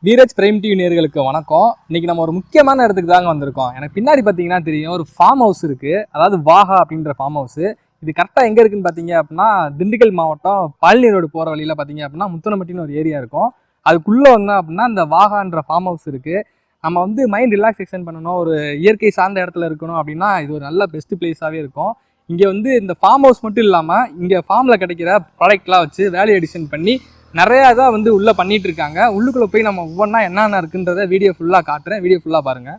வீரஜ் prime TV நேயர்களுக்கு வணக்கம். இன்னைக்கு நம்ம ஒரு முக்கியமான இடத்துக்கு தாங்க வந்திருக்கோம். எனக்கு பின்னாடி பார்த்தீங்கன்னா தெரியும், ஒரு ஃபார்ம் ஹவுஸ் இருக்குது. அதாவது வாகா அப்படின்ற ஃபார்ம் ஹவுஸு. இது கரெக்டாக எங்கே இருக்குன்னு பார்த்தீங்க அப்படின்னா, திண்டுக்கல் மாவட்டம் பழனி ரோடு போகிற வழியில் பார்த்தீங்க அப்படின்னா முத்துனம்பட்டின்னு ஒரு ஏரியா இருக்கும். அதுக்குள்ளே வந்தோம் அப்படின்னா இந்த வாகான்ற ஃபார்ம் ஹவுஸ் இருக்குது. நம்ம வந்து மைண்ட் ரிலாக்ஸேஷன் பண்ணணும், ஒரு இயற்கை சார்ந்த இடத்துல இருக்கணும் அப்படின்னா இது ஒரு நல்ல பெஸ்ட் பிளேஸாகவே இருக்கும். இங்கே வந்து இந்த ஃபார்ம் ஹவுஸ் மட்டும் இல்லாமல் இங்கே ஃபார்மில் கிடைக்கிற ப்ராடக்ட்லாம் வச்சு வேல்யூ எடிஷன் பண்ணி நிறையா இதாக வந்து உள்ளே பண்ணிட்டு இருக்காங்க. உள்ளுக்குள்ளே போய் நம்ம ஒவ்வொன்றா என்னென்ன இருக்குன்றத வீடியோ ஃபுல்லாக காட்டுறேன். வீடியோ ஃபுல்லாக பாருங்கள்.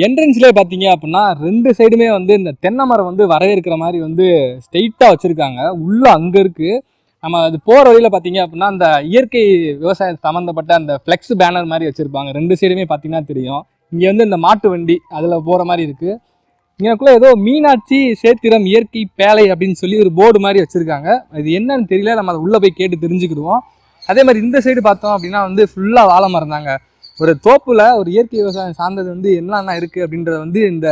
என்ட்ரன்ஸ்லேயே பார்த்தீங்க அப்படின்னா ரெண்டு சைடுமே வந்து இந்த தென்னை மரம் வந்து வரவேற்கிற மாதிரி வந்து ஸ்ட்ரெயிட்டாக வச்சுருக்காங்க. உள்ளே அங்கே இருக்குது. நம்ம அது போகிற வழியில் பார்த்தீங்க அப்படின்னா அந்த இயற்கை விவசாயம் சம்மந்தப்பட்ட அந்த ஃப்ளெக்ஸ் பேனர் மாதிரி வச்சுருப்பாங்க. ரெண்டு சைடுமே பார்த்தீங்கன்னா தெரியும். இங்கே வந்து இந்த மாட்டு வண்டி அதில் போகிற மாதிரி இருக்குது. இங்கேக்குள்ளே ஏதோ மீனாட்சி சேத்திரம் இயற்கை பேலை அப்படின்னு சொல்லி ஒரு போர்டு மாதிரி வச்சுருக்காங்க. அது என்னன்னு தெரியல, நம்ம அதை உள்ளே போய் கேட்டு தெரிஞ்சுக்கிடுவோம். அதே மாதிரி இந்த சைடு பார்த்தோம் அப்படின்னா வந்து ஃபுல்லாக வாழை மரம் தாங்க. ஒரு தோப்புல ஒரு இயற்கை விவசாயம் சார்ந்தது வந்து என்னென்ன இருக்குது அப்படின்றது வந்து இந்த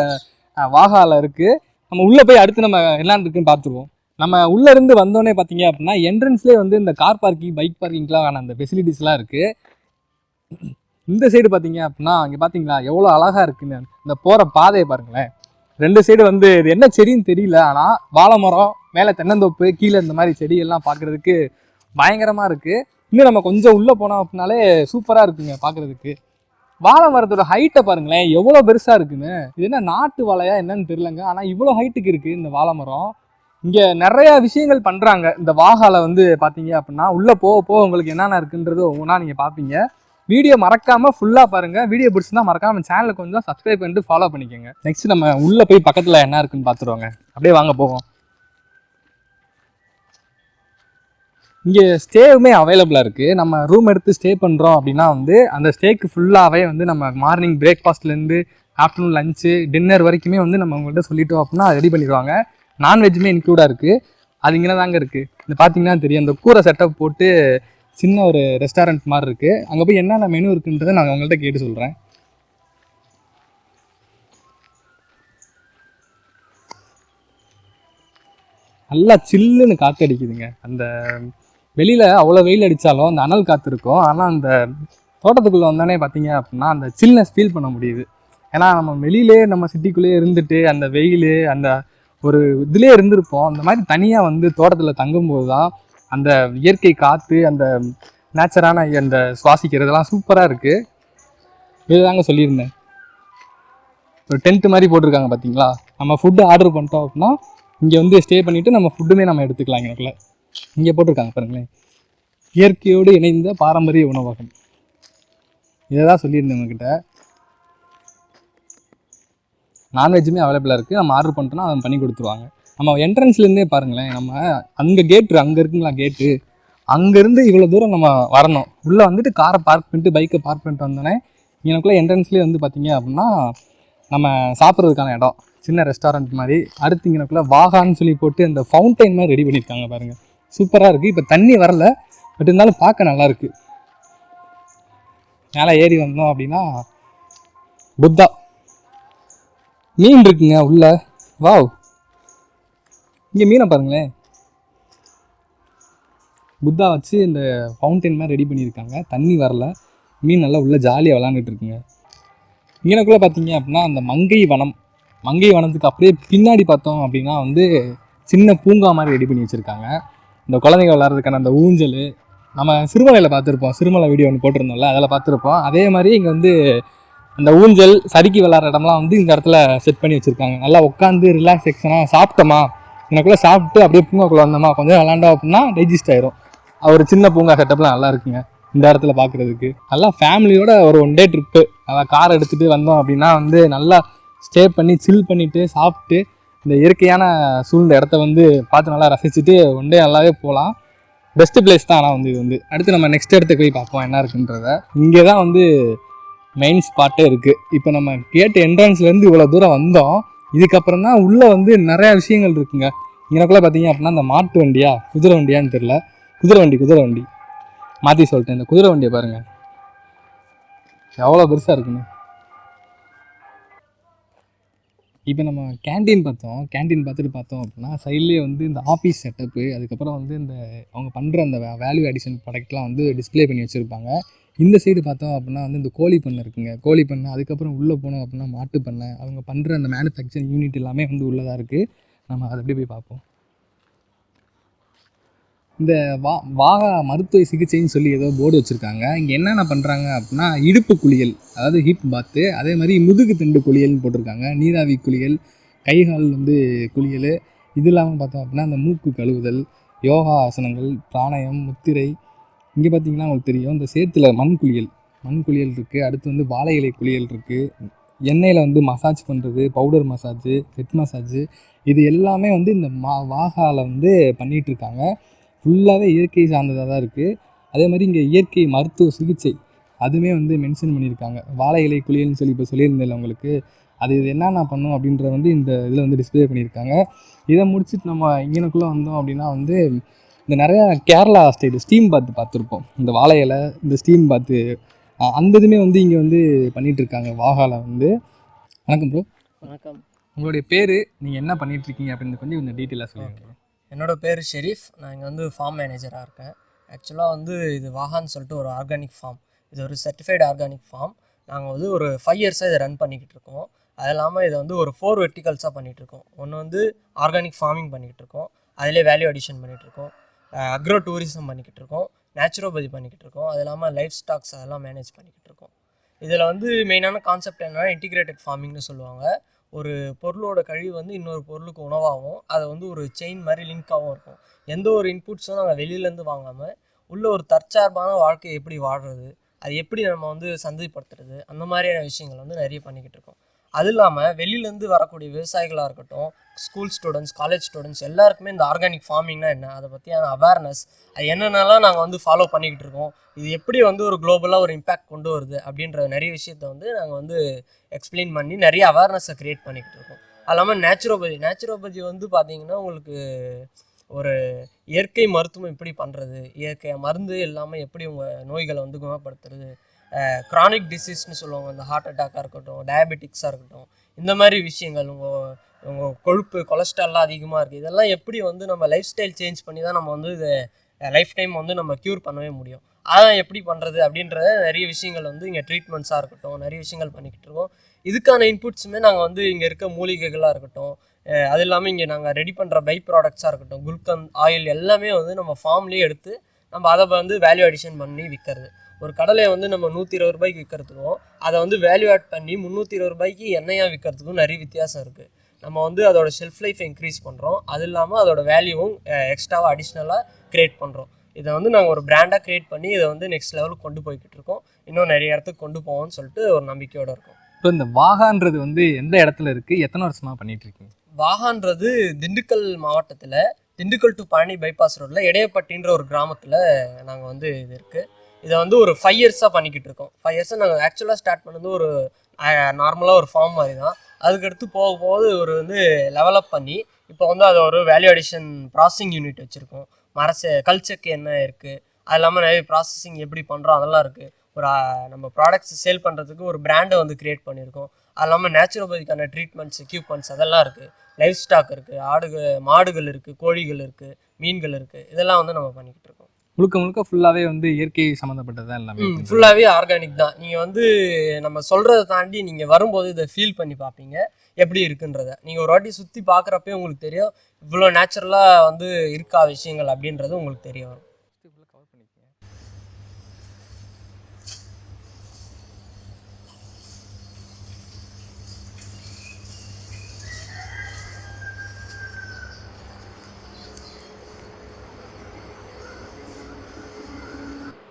வாகாவில் இருக்குது. நம்ம உள்ளே போய் அடுத்து நம்ம என்னென்னு இருக்குன்னு பார்த்துருவோம். நம்ம உள்ளேருந்து வந்தோடனே பார்த்தீங்க அப்படின்னா என்ட்ரன்ஸ்லேயே வந்து இந்த கார் பார்க்கிங் பைக் பார்க்கிங்லாம் அந்த ஃபெசிலிட்டிஸ்லாம் இருக்குது. இந்த சைடு பார்த்தீங்க அப்படின்னா இங்கே பார்த்தீங்களா எவ்வளோ அழகாக இருக்குன்னு. இந்த போகிற பாதையை பாருங்களேன். ரெண்டு சைடு வந்து இது என்ன செடின்னு தெரியல, ஆனால் வாழை மரம், மேலே தென்னந்தோப்பு, கீழே இந்த மாதிரி செடியெல்லாம் பார்க்குறதுக்கு பயங்கரமாக இருக்குது. இன்னும் நம்ம கொஞ்சம் உள்ளே போனோம் அப்படின்னாலே சூப்பராக இருக்குங்க பார்க்குறதுக்கு. வாழை மரத்தோட ஹைட்டை பாருங்களேன் எவ்வளோ பெருசாக இருக்குன்னு. இது என்ன நாட்டு வாழையா என்னன்னு தெரியலங்க, ஆனால் இவ்வளோ ஹைட்டுக்கு இருக்குது இந்த வாழை மரம். இங்கே நிறையா விஷயங்கள் பண்ணுறாங்க இந்த வாகாவில் வந்து பார்த்தீங்க அப்படின்னா. உள்ளே போக போக உங்களுக்கு என்னென்ன இருக்குன்றது ஒவ்வொன்றா நீங்கள் பார்ப்பீங்க. வீடியோ மறக்காமல் ஃபுல்லாக பாருங்கள். வீடியோ பிடிச்சிருந்தா மறக்காமல் சேனலை கொஞ்சம் சப்ஸ்கிரைப் பண்ணிட்டு ஃபாலோ பண்ணிக்கோங்க. நெக்ஸ்ட் நம்ம உள்ளே போய் பக்கத்தில் என்ன இருக்குன்னு பார்த்துருவாங்க. அப்படியே வாங்க போவோம். இங்கே ஸ்டேவுமே அவைலபிளாக இருக்குது. நம்ம ரூம் எடுத்து ஸ்டே பண்ணுறோம் அப்படின்னா வந்து அந்த ஸ்டேக்கு ஃபுல்லாகவே வந்து நம்ம மார்னிங் பிரேக்ஃபாஸ்ட்லேருந்து ஆஃப்டர்நூன் லஞ்சு டின்னர் வரைக்குமே வந்து நம்ம உங்கள்கிட்ட சொல்லிட்டோம் அப்படின்னா ரெடி பண்ணிடுவாங்க. நான்வெஜ்ஜுமே இன்க்ளூடாக இருக்குது. அது இங்கே தாங்க இருக்குது. இது பார்த்தீங்கன்னா தெரியும், இந்த கூரை செட்டப் போட்டு சின்ன ஒரு ரெஸ்டாரண்ட் மாதிரி இருக்குது. அங்கே போய் என்னென்ன மெனு இருக்குன்றதை நான் உங்கள்கிட்ட கேட்டு சொல்கிறேன். நல்லா சில்லுன்னு காற்று அடிக்குதுங்க. அந்த வெளியில் அவ்வளோ வெயில் அடித்தாலும் அந்த அனல் காற்று இருக்கும். ஆனால் அந்த தோட்டத்துக்குள்ளே வந்தோடனே பார்த்தீங்க அப்படின்னா அந்த சில்னஸ் ஃபீல் பண்ண முடியுது. ஏன்னா நம்ம வெளியிலே நம்ம சிட்டிக்குள்ளேயே இருந்துட்டு அந்த வெயில் அந்த ஒரு இதிலே இருந்திருப்போம். அந்த மாதிரி தனியாக வந்து தோட்டத்தில் தங்கும்போது தான் அந்த இயற்கை காற்று, அந்த நேச்சரான அந்த சுவாசிக்கிறதெல்லாம் சூப்பராக இருக்குது. இதுதாங்க சொல்லியிருந்தேன். ஒரு டென்ட் மாதிரி போட்டிருக்காங்க பார்த்தீங்களா. நம்ம ஃபுட்டு ஆர்டர் பண்ணிட்டோம் அப்படின்னா இங்கே வந்து ஸ்டே பண்ணிவிட்டு நம்ம ஃபுட்டுமே நம்ம எடுத்துக்கலாம். எங்களுக்குள்ள இங்கே போட்டிருக்காங்க பாருங்களேன், இயற்கையோடு இணைந்த பாரம்பரிய உணவகம். இதை தான் சொல்லியிருந்தேன் உங்ககிட்ட. நான்வெஜ்ஜுமே அவைலபிளாக இருக்குது. நம்ம ஆர்டர் பண்ணிட்டோன்னா அதை பண்ணி கொடுத்துருவாங்க. நம்ம என்ட்ரன்ஸ்லேருந்தே பாருங்களேன், நம்ம அங்கே கேட்டு அங்கே இருக்குங்களா கேட்டு, அங்கேருந்து இவ்வளோ தூரம் நம்ம வரணும். உள்ளே வந்துட்டு காரை பார்க் பண்ணிட்டு பைக்கை பார்க் பண்ணிட்டு வந்தோடனே எனக்குள்ளே என்ட்ரன்ஸ்லேயே வந்து பார்த்தீங்க அப்படின்னா நம்ம சாப்பிட்றதுக்கான இடம். சின்ன ரெஸ்டாரண்ட் மாதிரி. அடுத்து இங்கனக்குள்ள வாகான்னு சொல்லி போட்டு அந்த ஃபவுண்டைன் மாதிரி ரெடி பண்ணியிருக்காங்க பாருங்கள், சூப்பராக இருக்குது. இப்போ தண்ணி வரல, பட் இருந்தாலும் பார்க்க நல்லாயிருக்கு. மேலே ஏறி வந்தோம் அப்படின்னா புத்தா மீன் இருக்குங்க உள்ள. வாவ், இங்கே மீனை பாருங்களேன். புத்தா வச்சு இந்த ஃபவுண்டைன் மாதிரி ரெடி பண்ணியிருக்காங்க. தண்ணி வரல, மீன் நல்லா உள்ளே ஜாலியாக விளாண்டுட்டு இருக்குங்க. இங்கனக்குள்ளே பார்த்தீங்க அப்படின்னா அந்த மங்கை வனத்துக்கு அப்படியே பின்னாடி பார்த்தோம் அப்படின்னா வந்து சின்ன பூங்கா மாதிரி ரெடி பண்ணி வச்சுருக்காங்க. இந்த குழந்தைங்க விளாட்றதுக்கான அந்த ஊஞ்சல் நம்ம சிறுமலையில் பார்த்துருப்போம், சிறுமலை வீடியோ ஒன்று போட்டிருந்தோம்ல, அதில் பார்த்துருப்போம். அதே மாதிரி இங்கே வந்து அந்த ஊஞ்சல் சறுக்கி விளாட்ற இடம்லாம் வந்து இந்த இடத்துல செட் பண்ணி வச்சுருக்காங்க. நல்லா உட்காந்து ரிலாக்ஸேஷனாக சாப்பிட்டோமா, எனக்குள்ளே சாப்பிட்டு அப்படியே பூங்காக்குள்ளே வந்தோமா, கொஞ்சம் விளாண்டோம் அப்படின்னா டைஜஸ்ட் ஆயிரும். ஒரு சின்ன பூங்கா செட்டப்லாம் நல்லா இருக்குங்க இந்த இடத்துல பார்க்குறதுக்கு. நல்லா ஃபேமிலியோட ஒரு 1 டே ட்ரிப்பு, நல்லா கார் எடுத்துகிட்டு வந்தோம் அப்படின்னா வந்து நல்லா ஸ்டே பண்ணி சில் பண்ணிவிட்டு சாப்பிட்டு இந்த இயற்கையான சூழ்ந்த இடத்த வந்து பார்த்து நல்லா ரசிச்சுட்டு 1 டே நல்லாவே போகலாம். பெஸ்ட்டு பிளேஸ் தான். ஆனால் வந்து இது வந்து அடுத்து நம்ம நெக்ஸ்ட் இடத்துக்கு போய் பார்ப்போம் என்ன இருக்குன்றத. இங்கே தான் வந்து மெயின் ஸ்பாட்டே இருக்குது. இப்போ நம்ம கேட் என்ட்ரன்ஸ்லேருந்து இவ்வளோ தூரம் வந்தோம், இதுக்கப்புறம் தான் உள்ளே வந்து நிறையா விஷயங்கள் இருக்குங்க. இங்கனக்குள்ளே பார்த்தீங்க அப்படின்னா இந்த மாட்டு வண்டியா குதிரை வண்டியான்னு தெரில, குதிரை வண்டி மாற்றி சொல்லிட்டேன். இந்த குதிரை வண்டியை பாருங்கள் எவ்வளோ பெருசாக இருக்குன்னு. இப்போ நம்ம கேண்டீன் பார்த்துட்டு பார்த்தோம் அப்படின்னா சைட்லேயே வந்து இந்த ஆஃபீஸ் செட்டப்பு, அதுக்கப்புறம் வந்து இந்த அவங்க பண்ணுற அந்த வேல்யூ அடிஷன் ப்ராடக்ட்லாம் வந்து டிஸ்பிளே பண்ணி வச்சுருப்பாங்க. இந்த சைடு பார்த்தோம் அப்படின்னா வந்து இந்த கோழி பண்ணை இருக்குங்க, கோழி பண்ணை. அதுக்கப்புறம் உள்ளே போனோம் அப்படின்னா மாட்டு பண்ணை, அவங்க பண்ணுற அந்த மேனுஃபேக்சரிங் யூனிட் எல்லாமே வந்து உள்ளதாக இருக்குது. நம்ம அதை எப்படி போய் பார்ப்போம். இந்த வாகா மருத்துவ சிகிச்சைன்னு சொல்லி ஏதோ போர்டு வச்சுருக்காங்க. இங்கே என்னென்ன பண்ணுறாங்க அப்படின்னா இடுப்பு குளியல், அதாவது ஹிப் பாத்து, அதே மாதிரி முதுகு தண்டு குளியல்னு போட்டிருக்காங்க, நீராவி குளியல், கைகால் வந்து குளியல். இது இல்லாமல் பார்த்தோம் அப்படின்னா இந்த மூக்கு கழுவுதல், யோகா ஆசனங்கள், பிராணாயம், முத்திரை. இங்கே பார்த்தீங்கன்னா உங்களுக்கு தெரியும் இந்த சேத்துல மண் குளியல் இருக்குது. அடுத்து வந்து வாழை இலை குளியல் இருக்குது. எண்ணெயில் வந்து மசாஜ் பண்ணுறது, பவுடர் மசாஜு, ஹெட் மசாஜு, இது எல்லாமே வந்து இந்த வாகாவில் வந்து பண்ணிகிட்ருக்காங்க. ஃபுல்லாகவே இயற்கை சார்ந்ததாக தான் இருக்குது. அதே மாதிரி இங்கே இயற்கை மருத்துவ சிகிச்சை அதுவுமே வந்து மென்ஷன் பண்ணியிருக்காங்க. வாழை இலை குளியல்னு சொல்லி இப்போ சொல்லியிருந்தேன் உங்களுக்கு, அது இது என்னென்ன பண்ணும் அப்படின்றத வந்து இந்த இதில் வந்து டிஸ்பிளே பண்ணியிருக்காங்க. இதை முடிச்சுட்டு நம்ம இங்கனக்குள்ளே வந்தோம் அப்படின்னா வந்து இந்த நிறையா கேரளா ஸ்டைல் ஸ்டீம் பாத்து பார்த்துருப்போம். இந்த வாழை இலை, இந்த ஸ்டீம் பாத்து, அந்த இதுவுமே வந்து இங்கே வந்து பண்ணிகிட்ருக்காங்க வாகாவில் வந்து. வணக்கம் ப்ரோ. வணக்கம். உங்களுடைய பேர், நீங்கள் என்ன பண்ணிகிட்ருக்கீங்க அப்படின்னு கொஞ்சம் டீட்டெயிலாக சொல்லுங்கள். என்னோடய பேர் ஷெரீஃப். நான் இங்கே வந்து ஃபார்ம் மேனேஜராக இருக்கேன். ஆக்சுவலாக வந்து இது வாகான்னு சொல்லிட்டு ஒரு ஆர்கானிக் ஃபார்ம். இது ஒரு சர்டிஃபைடு ஆர்கானிக் ஃபார்ம். நாங்கள் வந்து ஒரு 5 இயர்ஸாக இதை ரன் பண்ணிக்கிட்டு இருக்கோம். அது இல்லாமல் இதை வந்து ஒரு 4 வெர்டிகல்ஸாக பண்ணிகிட்ருக்கோம். ஒன்று வந்து ஆர்கானிக் ஃபார்மிங் பண்ணிக்கிட்டு இருக்கோம், அதிலே வேல்யூ அடிஷன் பண்ணிகிட்ருக்கோம், அக்ரோ டூரிசம் பண்ணிக்கிட்டு இருக்கோம், நேச்சுரோபதி பண்ணிக்கிட்டு இருக்கோம், அது இல்லாமல் லைஃப் ஸ்டாக்ஸ் அதெல்லாம் மேனேஜ் பண்ணிக்கிட்டு இருக்கோம். இதில் வந்து மெயினான கான்செப்ட் என்னென்னா இன்டிகிரேட்டட் ஃபார்மிங்னு சொல்லுவாங்க. ஒரு பொருளோட கழிவு வந்து இன்னொரு பொருளுக்கு உணவாகவும் அதை வந்து ஒரு செயின் மாதிரி லிங்காகவும் இருக்கும். எந்த ஒரு இன்புட்ஸும் நாங்கள் வெளியிலேருந்து வாங்காமல் உள்ள ஒரு தற்சார்பான வாழ்க்கையை எப்படி வாழ்கிறது, அது எப்படி நம்ம வந்து சந்தைப்படுத்துறது, அந்த மாதிரியான விஷயங்கள் வந்து நிறைய பண்ணிக்கிட்டு இருக்கோம். அது இல்லாமல் வெளியிலேருந்து வரக்கூடிய விவசாயிகளாக இருக்கட்டும், ஸ்கூல் ஸ்டூடெண்ட்ஸ், காலேஜ் ஸ்டூடெண்ட்ஸ் எல்லாருக்குமே இந்த ஆர்கானிக் ஃபார்மிங்னா என்ன, அதை பற்றியான அவேர்னஸ், அது என்னென்னலாம் நாங்கள் வந்து ஃபாலோ பண்ணிக்கிட்டு இருக்கோம், இது எப்படி வந்து ஒரு குளோபலாக ஒரு இம்பேக்ட் கொண்டு வருது அப்படின்ற நிறைய விஷயத்த வந்து நாங்கள் வந்து எக்ஸ்பிளைன் பண்ணி நிறைய அவேர்னஸை க்ரியேட் பண்ணிக்கிட்டு இருக்கோம். அது இல்லாமல் நேச்சுரோபதி வந்து பார்த்திங்கன்னா உங்களுக்கு ஒரு இயற்கை மருத்துவம் எப்படி பண்ணுறது, இயற்கை மருந்து இல்லாமல் எப்படி உங்கள் நோய்களை வந்து குணப்படுத்துறது, க்ரானிக் டிசீஸ்னு சொல்லுவாங்க, இந்த ஹார்ட் அட்டாக்காக இருக்கட்டும், டயபெட்டிக்ஸாக இருக்கட்டும், இந்த மாதிரி விஷயங்கள், உங்கள் கொழுப்பு கொலஸ்ட்ரால்லாம் அதிகமாக இருக்குது, இதெல்லாம் எப்படி வந்து நம்ம லைஃப் ஸ்டைல் சேஞ்ச் பண்ணி தான் நம்ம வந்து இதை லைஃப் டைம் வந்து நம்ம க்யூர் பண்ணவே முடியும், அதான் எப்படி பண்ணுறது அப்படின்ற நிறைய விஷயங்கள் வந்து இங்கே ட்ரீட்மெண்ட்ஸாக இருக்கட்டும் நிறைய விஷயங்கள் பண்ணிக்கிட்டு இருக்கோம். இதுக்கான இன்புட்ஸுமே நாங்கள் வந்து இங்கே இருக்க மூலிகைகளாக இருக்கட்டும், அது இல்லாமல் இங்கே நாங்கள் ரெடி பண்ணுற பை ப்ராடக்ட்ஸாக இருக்கட்டும், குல்கந்த் ஆயில் எல்லாமே வந்து நம்ம ஃபார்ம்லேயே எடுத்து நம்ம அதை வந்து வேல்யூ அடிஷன் பண்ணி விற்கிறது. ஒரு கடலையை வந்து நம்ம 120 ரூபாய்க்கு விற்கிறதுக்கும் அதை வந்து வேல்யூ ஆட் பண்ணி 320 ரூபாய்க்கு எண்ணெயாக விற்கிறதுக்கும் நிறைய வித்தியாசம் இருக்குது. நம்ம வந்து அதோட ஷெல்ஃப் லைஃப்பை இன்க்ரீஸ் பண்ணுறோம், அது இல்லாமல் அதோட வேல்யூவும் எக்ஸ்ட்ராவாக அடிஷ்னலாக க்ரியேட் பண்ணுறோம். இதை வந்து நாங்கள் ஒரு பிராண்டாக க்ரியேட் பண்ணி இதை வந்து நெக்ஸ்ட் லெவலுக்கு கொண்டு போய்கிட்டு இருக்கோம். இன்னும் நிறைய இடத்துக்கு கொண்டு போவோம்னு சொல்லிட்டு ஒரு நம்பிக்கையோடு இருக்கும். இப்போ இந்த வாகான்றது வந்து எந்த இடத்துல இருக்குது, எத்தனை வருஷமாக பண்ணிகிட்டு இருக்கீங்க? வாகான்றது திண்டுக்கல் மாவட்டத்தில் திண்டுக்கல் டு பழனி பைபாஸ் ரோட்டில் எடையப்பட்டின்ற ஒரு கிராமத்தில் நாங்கள் வந்து இது இருக்குது. இதை வந்து ஒரு 5 இயர்ஸாக பண்ணிக்கிட்டு இருக்கோம். 5 இயர்ஸாக நாங்கள் ஆக்சுவலாக ஸ்டார்ட் பண்ணது ஒரு நார்மலாக ஒரு ஃபார்ம் மாதிரி தான். அதுக்கடுத்து போக போக ஒரு வந்து லெவலப் பண்ணி இப்போ வந்து அதை ஒரு வேல்யூ அடிஷன் ப்ராசஸிங் யூனிட் வச்சுருக்கோம். கல்ச்சருக்கு என்ன இருக்குது, அது இல்லாமல் நிறைய ப்ராசஸிங் எப்படி பண்ணுறோம் அதெல்லாம் இருக்குது. ஒரு நம்ம ப்ராடக்ட்ஸ் சேல் பண்ணுறதுக்கு ஒரு பிராண்டை வந்து க்ரியேட் பண்ணியிருக்கோம். அது இல்லாமல் நேச்சுரோபதிக்கான ட்ரீட்மெண்ட்ஸ், எக்யூப்மெண்ட்ஸ் அதெல்லாம் இருக்குது. லைஃப் ஸ்டாக் இருக்குது, மாடுகள் இருக்குது, கோழிகள் இருக்குது, மீன்கள் இருக்குது. இதெல்லாம் வந்து நம்ம பண்ணிக்கிட்டு இருக்கோம். முழுக்க முழுக்க ஃபுல்லாகவே வந்து இயற்கை சம்மந்தப்பட்டது தான் எல்லாமே. ஃபுல்லாகவே ஆர்கானிக் தான். நீங்கள் வந்து நம்ம சொல்கிறத தாண்டி நீங்கள் வரும்போது இதை ஃபீல் பண்ணி பார்ப்பீங்க எப்படி இருக்குன்றத. நீங்கள் ஒரு வாட்டி சுற்றி பார்க்குறப்பே உங்களுக்கு தெரியும் இவ்வளோ நேச்சுரலாக வந்து இருக்கா விஷயங்கள் அப்படின்றது உங்களுக்கு தெரிய வரும்.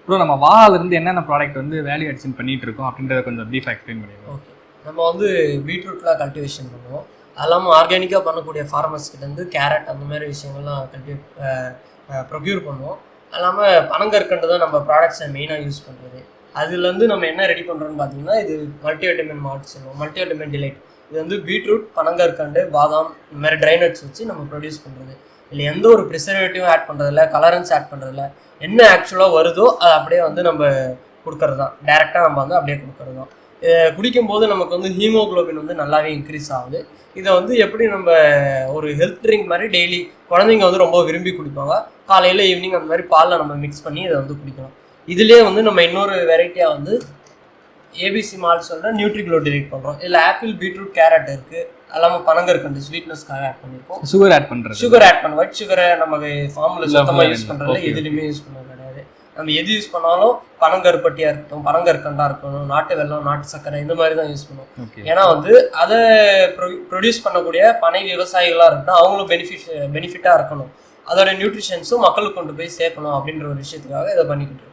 ப்ரோ நம்ம வாஹாலிருந்து என்னென்ன ப்ராடக்ட் வந்து வேல்யூ அடிஷன் பண்ணிட்டு இருக்கோம் அப்படின்றத கொஞ்சம் ப்ரீஃபாக எக்ஸ்பிளைன் பண்ணிடுவோம். ஓகே, நம்ம வந்து பீட்ரூட்லாம் கல்டிவேஷன் பண்ணுவோம். அது இல்லாமல் ஆர்கானிக்காக பண்ணக்கூடிய ஃபார்மர்ஸ்கிட்டேருந்து கேரட் அந்த மாதிரி விஷயங்கள்லாம் ப்ரொக்யூர் பண்ணுவோம். அது இல்லாமல் பனங்கற்கண்டு தான் நம்ம ப்ராடக்ட்ஸை மெயினாக யூஸ் பண்ணுறது. அதுலேருந்து நம்ம என்ன ரெடி பண்ணுறோன்னு பார்த்தீங்கன்னா இது மல்டிவிட்டமின் மால்ட் சொல்லுவோம், மல்டிவிட்டமின் டிலைட். இது வந்து பீட்ரூட், பனங்கற்கண்டு, பாதாம் இந்த மாதிரி ட்ரை நட்ஸ் வச்சு நம்ம ப்ரொடியூஸ் பண்ணுறது. இல்லை எந்த ஒரு ப்ரிசர்வேட்டிவும் ஆட் பண்ணுறதில்ல, கலரன்ஸ் ஆட் பண்ணுறதில்ல. என்ன ஆக்சுவலாக வருதோ அதை அப்படியே வந்து நம்ம கொடுக்கறது தான், டைரெக்டாக நம்ம வந்து அப்படியே கொடுக்கறது தான். குடிக்கும்போது நமக்கு வந்து ஹீமோக்ளோபின் வந்து நல்லாவே இன்க்ரீஸ் ஆகுது. இதை வந்து எப்படி நம்ம ஒரு ஹெல்த் ட்ரிங்க் மாதிரி டெய்லி குழந்தைங்க வந்து ரொம்ப விரும்பி குடிப்பாங்க. காலையில் ஈவினிங் அந்த மாதிரி பாலில் நம்ம மிக்ஸ் பண்ணி இதை வந்து குடிக்கலாம். இதுலேயே வந்து நம்ம இன்னொரு வெரைட்டியாக வந்து ஏபிசி மால் சொல்கிற நியூட்ரிக்ளோ டிலைட் பண்ணுறோம். இதில் ஆப்பிள், பீட்ரூட், கேரட் இருக்குது. அது இல்லாமல் பனங்கற்கண்டு ஸ்வீட்னஸ்க்காக ஆட் பண்ணியிருக்கோம். சுகர் ஆட் பண்ணுறது, சுகர் ஆட் பண்ண ஒயிட் சுகரை நமக்கு ஃபார்மில் சுத்தமாக யூஸ் பண்ணுறதுல எதுலையுமே யூஸ் பண்ண கிடையாது. நம்ம எது யூஸ் பண்ணாலும் பனங்கருப்பட்டியாக இருக்கட்டும், பனங்கற்கண்டாக இருக்கணும், நாட்டு வெல்லம், நாட்டு சர்க்கரை இந்த மாதிரி தான் யூஸ் பண்ணுவோம். ஏன்னா வந்து அதை ப்ரொடியூஸ் பண்ணக்கூடிய பனை விவசாயிகளாக இருக்கட்டும், அவங்களும் பெனிஃபிட்டாக இருக்கணும், அதோட நியூட்ரிஷன்ஸும் மக்களுக்கு கொண்டு போய் சேர்க்கணும் அப்படின்ற ஒரு விஷயத்துக்காக இதை பண்ணிக்கிட்டு இருக்கோம்.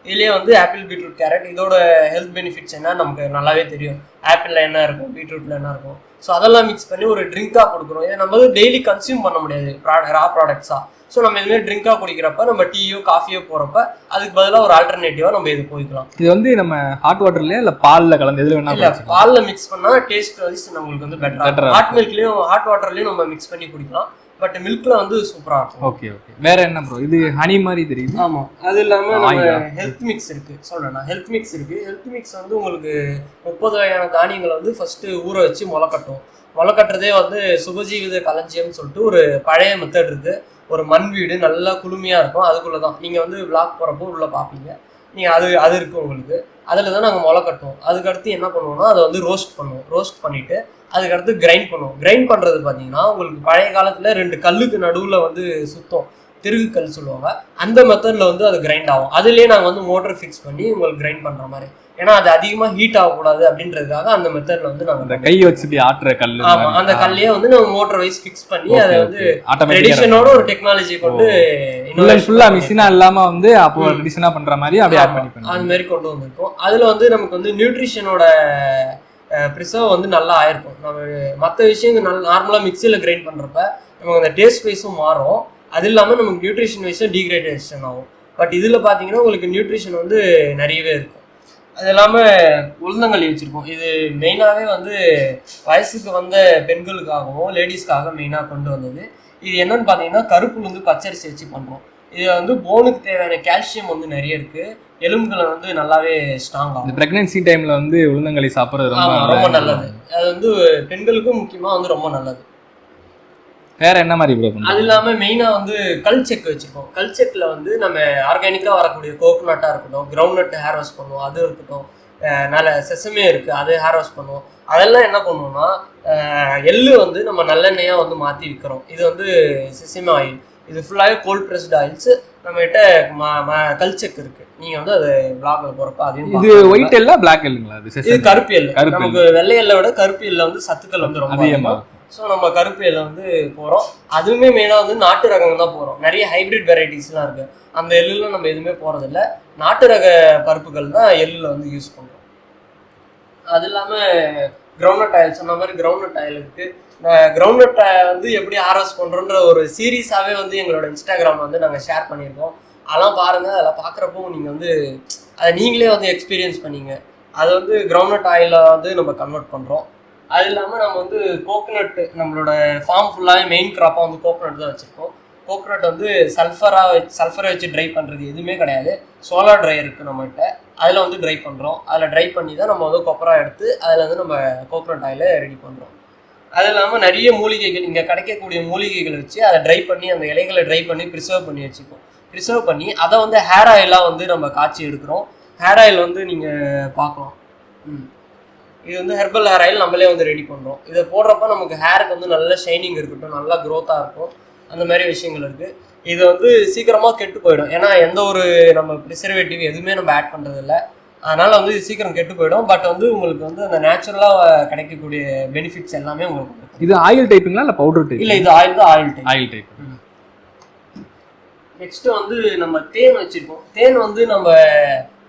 இதுலேயே வந்து ஆப்பிள், பீட்ரூட், கேரட் இதோட ஹெல்த் பெனிஃபிட்ஸ் என்ன நமக்கு நல்லாவே தெரியும். ஆப்பிளில் என்ன இருக்கும், பீட்ரூட்டில் என்ன இருக்கும். ஸோ அதெல்லாம் மிக்ஸ் பண்ணி ஒரு ட்ரிங்காக கொடுக்குறோம். இதை நம்ம வந்து டெய்லி கன்சியூம் பண்ண முடியாது ரா ப்ராடக்ட்ஸாக. ஸோ நம்ம இதுமாதிரி ட்ரிங்காக குடிக்கிறப்ப நம்ம டீயோ காஃபியோ போகிறப்ப அதுக்கு பதிலாக ஒரு ஆல்டர்னேட்டிவாக நம்ம இது போய்க்கலாம். இது வந்து நம்ம ஹாட் வாட்டர்லேயே இல்லை பாலில் கலந்து எதில் வேணா? இல்லை, பாலில் மிக்ஸ் பண்ணால் டேஸ்ட் வைஸ் நம்மளுக்கு வந்து பெட்டராக. ஹாட் மில்க்லேயும் ஹாட் வாட்டர்லேயும் நம்ம மிக்ஸ் பண்ணி குடிக்கலாம். பட் மில்க்ல வந்து சூப்பராக இருக்கும். Okay okay. வேற என்ன ப்ரோ? இது ஹனி மாதிரி தெரியுது. ஆமாம், அது இல்லாமல் நம்ம ஹெல்த் மிக்ஸ் இருக்குது. சொல்கிறேன், ஹெல்த் மிக்ஸ் இருக்குது. ஹெல்த் மிக்ஸ் வந்து உங்களுக்கு 30 வகையான தானியங்களை வந்து ஃபஸ்ட்டு ஊற வச்சு முளைக்கட்டும். முளைக்கட்டுறதே வந்து சுபஜீவித களஞ்சியம்னு சொல்லிட்டு ஒரு பழைய மெத்தட் இருக்குது. ஒரு மண் வீடு நல்லா குளுமையாக இருக்கும். அதுக்குள்ளே தான் நீங்கள் வந்து விளாக் போகிறப்போ உள்ளே பார்ப்பீங்க. நீங்கள் அது இருக்குது உங்களுக்கு. அதில் தான் நாங்கள் முளைக்கட்டுவோம். அதுக்கடுத்து என்ன பண்ணுவோம்னா அதை வந்து ரோஸ்ட் பண்ணுவோம். ரோஸ்ட் பண்ணிவிட்டு அதுக்கடுத்து கிரைண்ட் பண்ணுவோம். கிரைண்ட் பண்ணுறது பார்த்தீங்கன்னா உங்களுக்கு பழைய காலத்தில் 2 கல்லுக்கு நடுவில் வந்து சுத்தம், திருகு கல் சொல்லுவாங்க. அந்த மெத்தடில் வந்து அது கிரைண்ட் ஆகும். அதுலேயே நாங்கள் வந்து மோட்டர் ஃபிக்ஸ் பண்ணி உங்களுக்கு கிரைண்ட் பண்ணுற மாதிரி. ஏன்னா அது அதிகமாக ஹீட் ஆகக்கூடாது அப்படின்றதுக்காக அந்த மெத்தடில் வந்து நாங்கள் கை வச்சுட்டு ஆட்டுற கல். ஆமாம், அந்த கல்லையே வந்து நம்ம மோட்டர் வைஸ் ஃபிக்ஸ் பண்ணி அதை வந்து ட்ரெடிஷனோட ஒரு டெக்னாலஜி கொண்டு ஃபுல்லாக மிஷினாக இல்லாமல் வந்து அப்போ ட்ரெடிஷனாக பண்ணுற மாதிரி அப்படியே ஆட் பண்ணி அது மாதிரி கொண்டு வந்திருக்கோம். அதில் வந்து நமக்கு வந்து நியூட்ரிஷனோட ப்ரிசர்வ் வந்து நல்லா ஆயிருக்கும். நம்ம மற்ற விஷயங்கள் நார்மலாக மிக்சியில் கிரைண்ட் பண்ணுறப்ப நமக்கு அந்த டேஸ்ட் வைஸும் மாறும். அது இல்லாமல் நமக்கு நியூட்ரிஷன் வைஸும் டீக்ரேடேஷன் ஆகும். பட் இதில் பார்த்தீங்கன்னா உங்களுக்கு நியூட்ரிஷன் வந்து நிறையவே இருக்கும். அது இல்லாமல் உளுந்தங்களி வச்சுருக்கோம். இது மெயினாகவே வந்து வயசுக்கு வந்த பெண்களுக்காகவும் லேடிஸ்க்காக மெயினாக கொண்டு வந்தது. இது என்னன்னு பார்த்தீங்கன்னா கருப்பு வந்து பச்சரிசி வச்சு பண்ணுறோம். இது வந்து போனுக்கு தேவையான கால்சியம் வந்து நிறைய இருக்குது. எலும்புகளை வந்து நல்லாவே ஸ்ட்ராங் ஆகும். பிரெக்னன்சி டைமில் வந்து உளுந்தங்களி சாப்பிட்றது ரொம்ப நல்லது. அது வந்து பெண்களுக்கும் முக்கியமாக வந்து ரொம்ப நல்லது. வேற என்ன மாதிரி ப்ரோ? அது இல்லாமல் மெயினாக வந்து கல் செக் வச்சுருக்கோம். கல் செக்கில் வந்து நம்ம ஆர்கானிக்காக வரக்கூடிய கோகோனட்டாக இருக்கட்டும், கிரவுண்ட் நட்டு ஹேர் வாஷ் பண்ணுவோம், அது இருக்கட்டும், நல்ல செசமே இருக்குது, அது ஹேர் வாஷ் பண்ணுவோம். அதெல்லாம் என்ன பண்ணுவோம்னா எள்ளு வந்து நம்ம நல்லெண்ணெயாக வந்து மாற்றி விற்கிறோம். இது வந்து செசமே ஆயில். இது ஃபுல்லாகவே கோல்ட் ப்ரெஸ்ட் ஆயில்ஸ். நம்மகிட்ட கல் செக் இருக்குது. நீங்கள் வந்து அது பிளாக்ல போகிறப்ப அதையும். இது ஒயிட் எல்லா பிளாக் எல்லுங்களா? இது கருப்பு எள்ளு. நமக்கு வெள்ளை எல்லை விட கருப்பு எல்ல வந்து சத்துக்கள் வந்து ரொம்ப அதிகமாக. ஸோ நம்ம கருப்பு எல்லை வந்து போகிறோம். அதுவுமே மெயினாக வந்து நாட்டு ரகம் தான் போகிறோம். நிறைய ஹைப்ரிட் வெரைட்டிஸ்லாம் இருக்குது. அந்த எள்ளுலாம் நம்ம எதுவுமே போகிறதில்ல. நாட்டு ரக பருப்புகள் தான் எள்ளில் வந்து யூஸ் பண்ணுறோம். அது இல்லாமல் கிரவுண்ட்நட் ஆயில் சொன்ன மாதிரி கிரவுண்ட்நட் ஆயில் இருக்குது. கிரவுண்ட்நட் வந்து எப்படி ஹார்வெஸ்ட் பண்ணுறோன்ற ஒரு சீரீஸாகவே வந்து எங்களோட இன்ஸ்டாகிராமில் வந்து நாங்கள் ஷேர் பண்ணியிருக்கோம். அதெல்லாம் பாருங்கள். அதெல்லாம் பார்க்குறப்போ நீங்கள் வந்து அதை நீங்களே வந்து எக்ஸ்பீரியன்ஸ் பண்ணிங்க. அது வந்து கிரவுண்ட்நட் ஆயிலில் வந்து நம்ம கன்வெர்ட் பண்ணுறோம். அது இல்லாமல் நம்ம வந்து கோகோனட் நம்மளோட ஃபார்ம் ஃபுல்லாகவே மெயின் க்ராப்பாக வந்து கோகோனட் தான் வச்சுருக்கோம். கோகோனட் வந்து சல்ஃபரை வச்சு ட்ரை பண்ணுறது எதுவுமே கிடையாது. சோலார் ட்ரை இருக்குது நம்மகிட்ட, அதில் வந்து ட்ரை பண்ணுறோம். அதில் ட்ரை பண்ணி தான் நம்ம வந்து கொப்பரா எடுத்து அதில் வந்து நம்ம கோகோனட் ஆயிலை ரெடி பண்ணுறோம். அது இல்லாமல் நிறைய மூலிகைகள் இங்கே கிடைக்கக்கூடிய மூலிகைகளை வச்சு அதை ட்ரை பண்ணி அந்த இலைகளை ட்ரை பண்ணி ப்ரிசர்வ் பண்ணி வச்சுப்போம். ப்ரிசர்வ் பண்ணி அதை வந்து ஹேர் ஆயிலாக வந்து நம்ம காய்ச்சி எடுக்கிறோம். ஹேர் ஆயில் வந்து நீங்கள் பார்க்கலாம். இது வந்து ஹெர்பல் ஹேர் ஆயில் நம்மளே வந்து ரெடி பண்ணுறோம். இதை போடுறப்ப நமக்கு ஹேருக்கு வந்து நல்ல ஷைனிங் இருக்கட்டும், நல்லா க்ரோத்தாக இருக்கும், அந்த மாதிரி விஷயங்கள் இருக்குது. இது வந்து சீக்கிரமாக கெட்டு போயிடும். ஏன்னா எந்த ஒரு நம்ம ப்ரிசர்வேட்டிவ் எதுவுமே நம்ம ஆட் பண்ணுறதில்ல. அதனால் வந்து இது சீக்கிரம் கெட்டு போயிடும். பட் வந்து உங்களுக்கு வந்து அந்த நேச்சுரலாக கிடைக்கக்கூடிய பெனிஃபிட்ஸ் எல்லாமே உங்களுக்கு. இது ஆயில் டைப்புங்களா இல்லை பவுடர் டைப்? இல்லை, இது ஆயில் தான். Oil type. நெக்ஸ்ட்டு வந்து நம்ம தேன் வச்சுருக்கோம். தேன் வந்து நம்ம